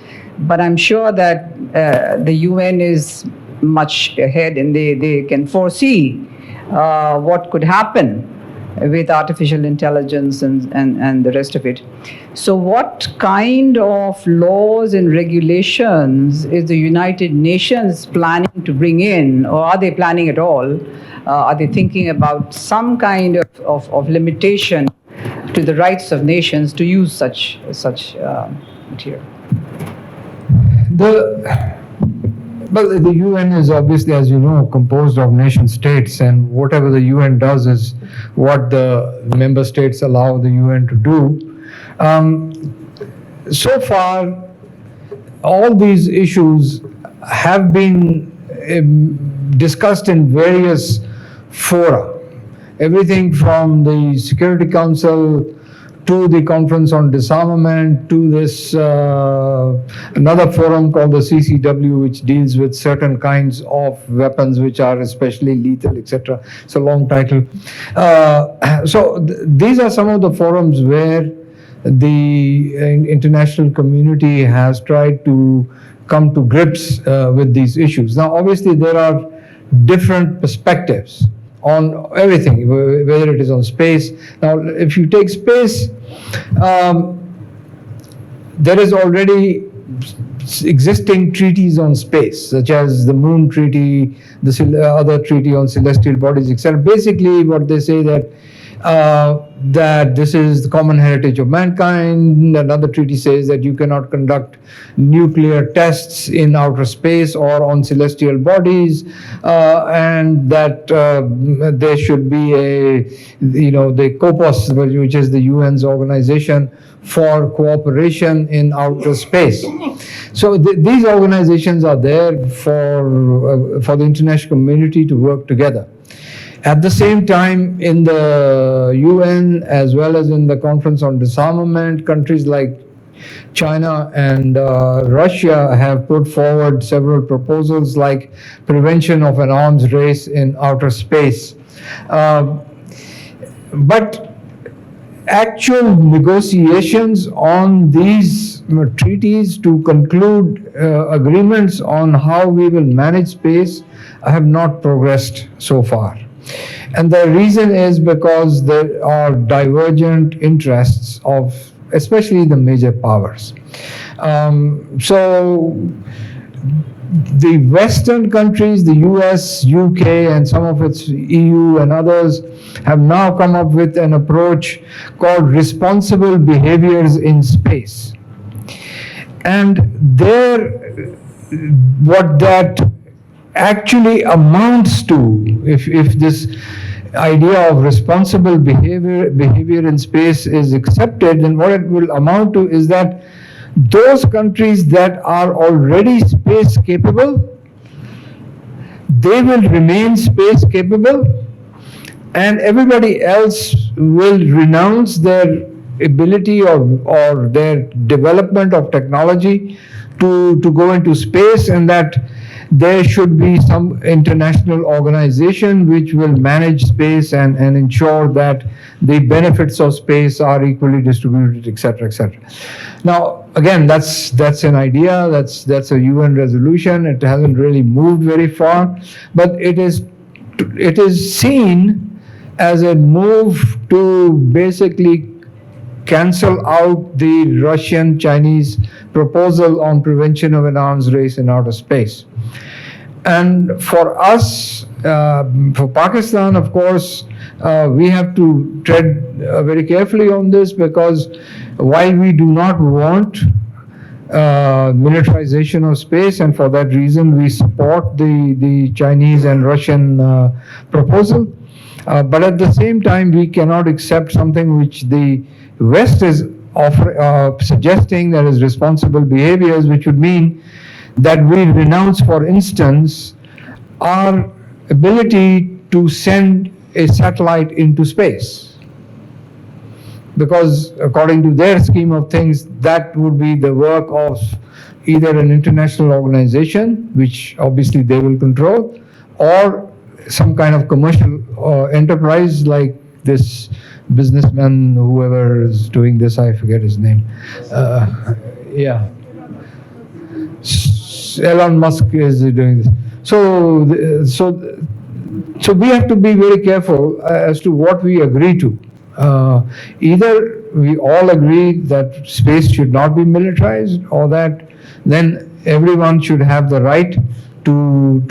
but I'm sure that the UN is much ahead and they can foresee what could happen with artificial intelligence and the rest of it. So what kind of laws and regulations is the United Nations planning to bring in, or are they planning at all? Are they thinking about some kind of limitation to the rights of nations to use such material? Well, the UN is obviously, as you know, composed of nation states, and whatever the UN does is what the member states allow the UN to do. So far, all these issues have been discussed in various fora. Everything from the Security Council to the Conference on Disarmament, to this another forum called the CCW, which deals with certain kinds of weapons which are especially lethal, etc. It's a long title. These are some of the forums where the international community has tried to come to grips with these issues. Now, obviously, there are different perspectives on everything, whether it is on space. Now, if you take space, there is already existing treaties on space, such as the Moon Treaty, the other treaty on celestial bodies, etc. Basically, what they say that that this is the common heritage of mankind. Another treaty says that you cannot conduct nuclear tests in outer space or on celestial bodies, and that there should be the COPOS, which is the UN's organization for cooperation in outer space. So these organizations are there for the international community to work together. At the same time, in the UN as well as in the Conference on Disarmament, countries like China and Russia have put forward several proposals like prevention of an arms race in outer space. But actual negotiations on these treaties to conclude agreements on how we will manage space have not progressed so far. And the reason is because there are divergent interests of especially the major powers. So the Western countries, the US, UK, and some of its EU and others have now come up with an approach called responsible behaviors in space. And what that actually amounts to, if this idea of responsible behavior in space is accepted, then what it will amount to is that those countries that are already space capable, they will remain space capable, and everybody else will renounce their ability or their development of technology to go into space, and that there should be some international organization which will manage space and ensure that the benefits of space are equally distributed, etc., etc. Now, again, that's an idea, that's a UN resolution. It hasn't really moved very far, but it is seen as a move to basically cancel out the Russian-Chinese proposal on prevention of an arms race in outer space. And for us, for Pakistan, of course, we have to tread very carefully on this, because while we do not want militarization of space, and for that reason we support the Chinese and Russian proposal, but at the same time we cannot accept something which the West is suggesting, that is responsible behaviors, which would mean that we renounce, for instance, our ability to send a satellite into space. Because according to their scheme of things, that would be the work of either an international organization, which obviously they will control, or some kind of commercial enterprise like this businessman, whoever is doing this, I forget his name. Elon Musk is doing this. So we have to be very careful as to what we agree to. Either we all agree that space should not be militarized, or that then everyone should have the right to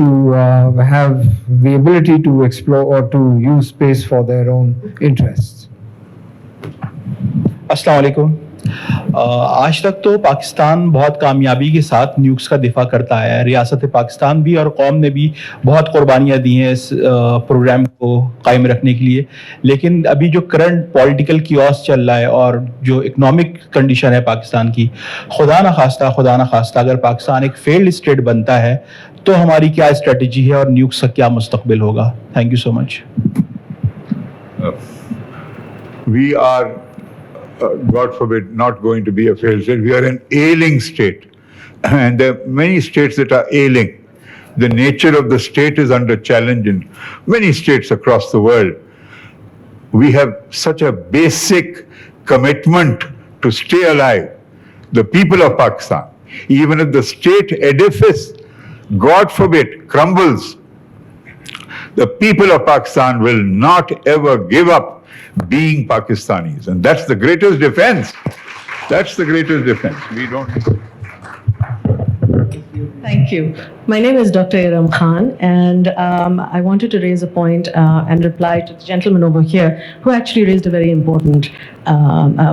have the ability to explore or to use space for their own interests. अस्सलाम वालेकुम। आज तक तो पाकिस्तान बहुत कामयाबी के साथ nukes का दिफा करता आया है। रियासत पाकिस्तान भी और कौम ने भी बहुत कुर्बानियाँ दी हैं इस प्रोग्राम को कायम रखने के लिए। लेकिन अभी जो करंट पॉलिटिकल कियोस चल रहा है और जो इकोनॉमिक कंडीशन है पाकिस्तान की, खुदा ना खास्ता अगर पाकिस्तान एक फेल्ड स्टेट बनता है तो हमारी क्या स्ट्रेटजी है और न्यूक्स का क्या मुस्तकबिल होगा? Thank you so much. We are, God forbid, not going to be a failed state. We are an ailing state. And there are many states that are ailing. The nature of the state is under challenge in many states across the world. We have such a basic commitment to stay alive. The people of Pakistan, even if the state edifice, God forbid, crumbles, the people of Pakistan will not ever give up being Pakistanis. And that's the greatest defense. That's the greatest defense. We don't... Thank you. My name is Dr. Iram Khan, and I wanted to raise a point and reply to the gentleman over here who actually raised a very important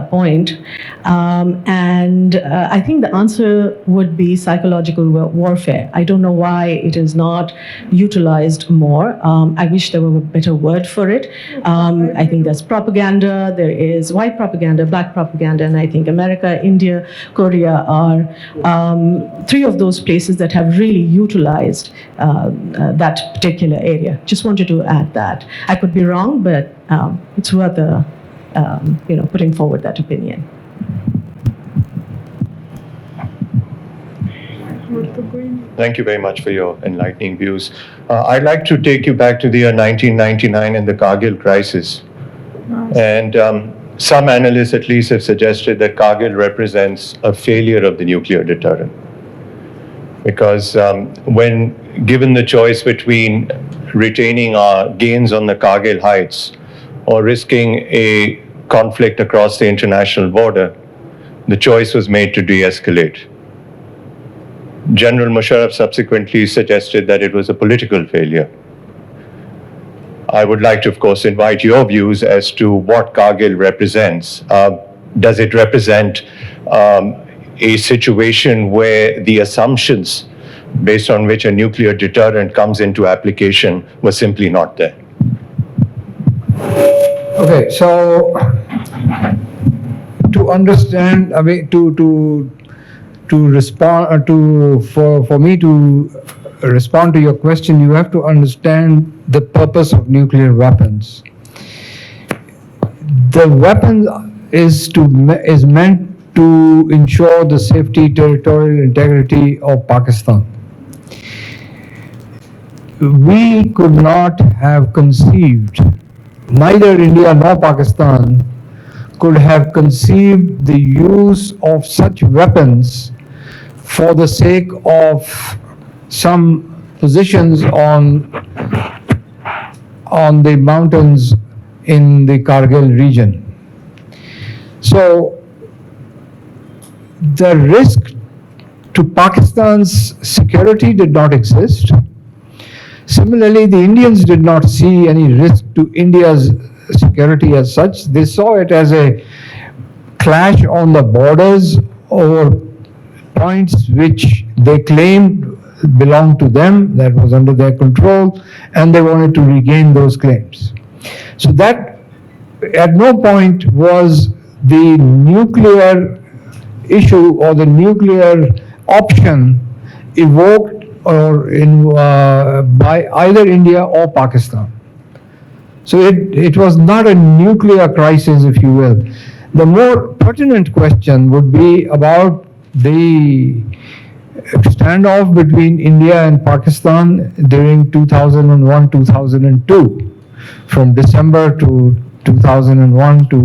point. I think the answer would be psychological warfare. I don't know why it is not utilized more. I wish there were a better word for it. I think there's propaganda, there is white propaganda, black propaganda, and I think America, India, Korea are three of those places that have really utilized that particular area. Just wanted to add that. I could be wrong, but it's worth putting forward that opinion. Thank you very much for your enlightening views. I'd like to take you back to the year 1999 and the Kargil crisis. And some analysts at least have suggested that Kargil represents a failure of the nuclear deterrent. Because when given the choice between retaining our gains on the Kargil heights or risking a conflict across the international border, the choice was made to de-escalate. General Musharraf subsequently suggested that it was a political failure. I would like to, of course, invite your views as to what Kargil represents. Does it represent a situation where the assumptions based on which a nuclear deterrent comes into application were simply not there? Okay, so to understand, I mean, to respond for me to respond to your question, you have to understand the purpose of nuclear weapons. The weapon is meant to ensure the safety, territorial integrity of Pakistan. We could not have conceived, neither India nor Pakistan could have conceived the use of such weapons for the sake of some positions on the mountains in the Kargil region. So the risk to Pakistan's security did not exist. Similarly, the Indians did not see any risk to India's security as such. They saw it as a clash on the borders over points which they claimed belonged to them, that was under their control, and they wanted to regain those claims. So that at no point was the nuclear issue or the nuclear option evoked or by either India or Pakistan. So it was not a nuclear crisis, if you will. The more pertinent question would be about the standoff between India and Pakistan during 2001-2002, from December to 2001 to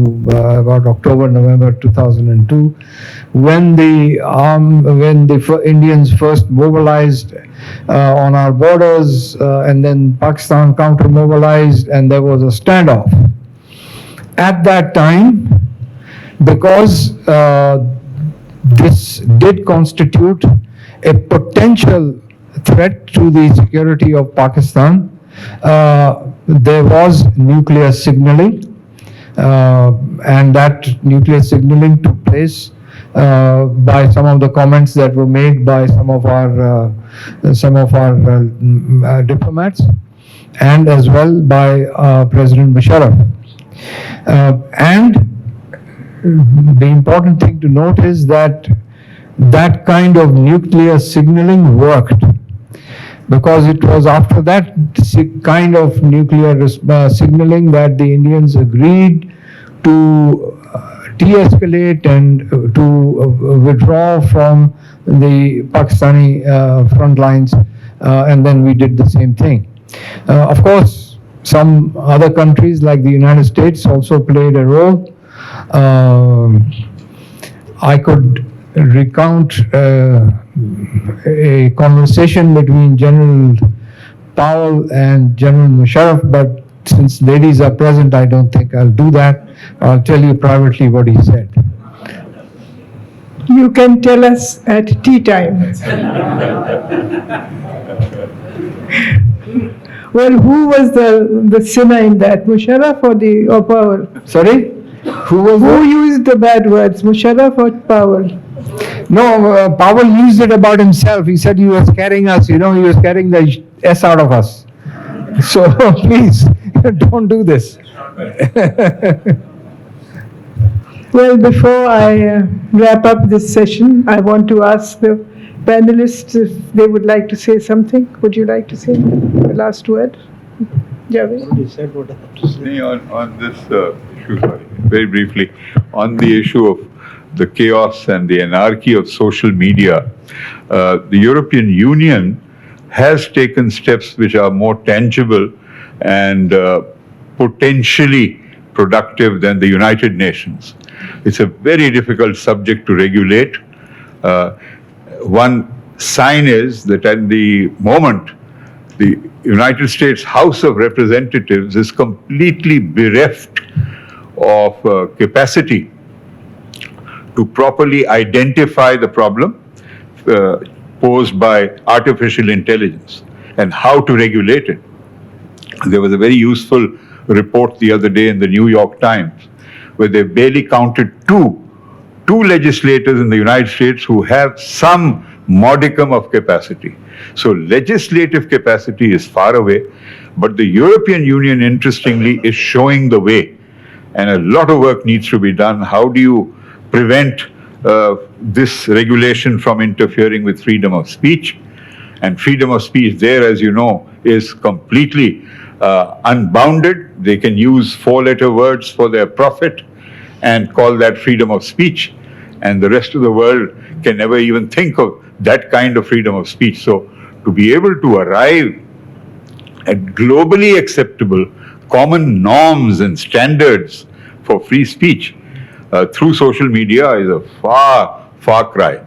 about October, November 2002, when the Indians first mobilized on our borders, and then Pakistan counter-mobilized, and there was a standoff. At that time, because this did constitute a potential threat to the security of Pakistan, there was nuclear signaling, and that nuclear signaling took place by some of the comments that were made by some of our diplomats, and as well by President Musharraf. And the important thing to note is that that kind of nuclear signaling worked, because it was after that kind of nuclear signaling that the Indians agreed to de-escalate and to withdraw from the Pakistani front lines, and then we did the same thing. Of course, some other countries like the United States also played a role. I could recount a conversation between General Powell and General Musharraf, but since ladies are present, I don't think I'll do that. I'll tell you privately what he said. You can tell us at tea time. Well, who was the sinner in that? Musharraf or Powell? Sorry? Who used the bad words, Musharraf or Powell? No, Powell used it about himself. He said he was carrying us, he was carrying the S out of us. So please, don't do this. Well, before I wrap up this session, I want to ask the panelists if they would like to say something. Would you like to say the last word? Javed? He said what I have to say. On this issue, sorry, very briefly, on the issue of the chaos and the anarchy of social media, the European Union has taken steps which are more tangible and potentially productive than the United Nations. It's a very difficult subject to regulate. One sign is that at the moment, the United States House of Representatives is completely bereft of capacity to properly identify the problem posed by artificial intelligence and how to regulate it. There was a very useful report the other day in the New York Times where they barely counted two legislators in the United States who have some modicum of capacity. So legislative capacity is far away, but the European Union, interestingly, is showing the way. And a lot of work needs to be done. How do you prevent this regulation from interfering with freedom of speech? And freedom of speech there, as you know, is completely unbounded. They can use four-letter words for their profit and call that freedom of speech. And the rest of the world can never even think of that kind of freedom of speech. So to be able to arrive at globally acceptable common norms and standards for free speech through social media is a far cry.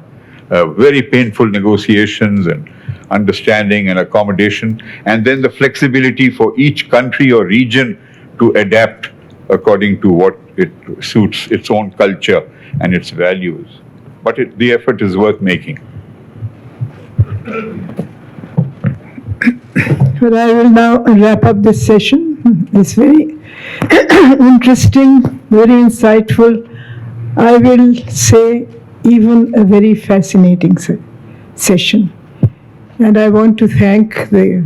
Very painful negotiations and understanding and accommodation, and then the flexibility for each country or region to adapt according to what it suits its own culture and its values. But the effort is worth making. Well, I will now wrap up this session. It's very interesting, very insightful. I will say even a very fascinating session. And I want to thank the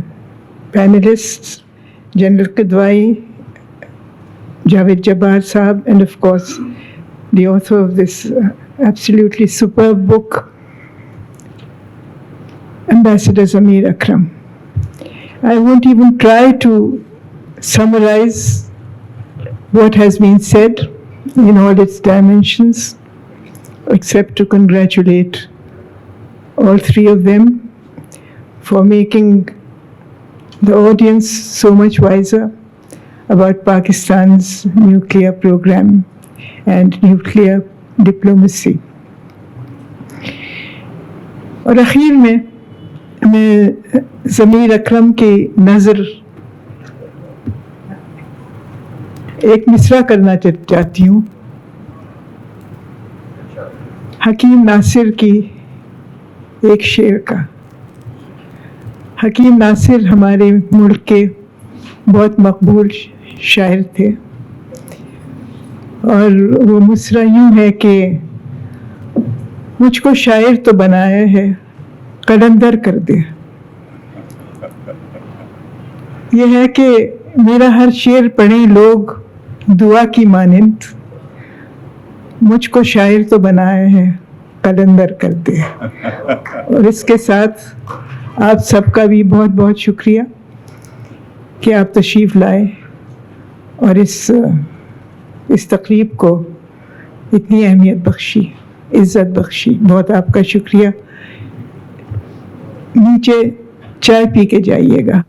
panelists, General Kidwai, Javed Jabbar Sahab, and of course, the author of this absolutely superb book, Ambassador Zamir Akram. I won't even try to summarize what has been said in all its dimensions, except to congratulate all three of them for making the audience so much wiser about Pakistan's nuclear program and nuclear diplomacy. और आखिर में मैं ज़मीर अकरम की नज़र एक मिसरा करना चाहती हूँ हकीम नासिर की एक शेर का। हकीम नासिर हमारे मुल्क के बहुत मकबूल शायर थे और वो मिसरा यूँ है कि मुझको शायर तो बनाया है कलंदर कर दे। ये है कि मेरा हर शेर पढ़े लोग दुआ की मानिंद, मुझको शायर तो बनाया है कलंदर कर दे। और इसके साथ आप सबका भी बहुत बहुत शुक्रिया कि आप तशरीफ़ लाए और इस तकरीब को इतनी अहमियत बख्शी, इज़्ज़त बख्शी। बहुत आपका शुक्रिया। नीचे चाय पी के जाइएगा।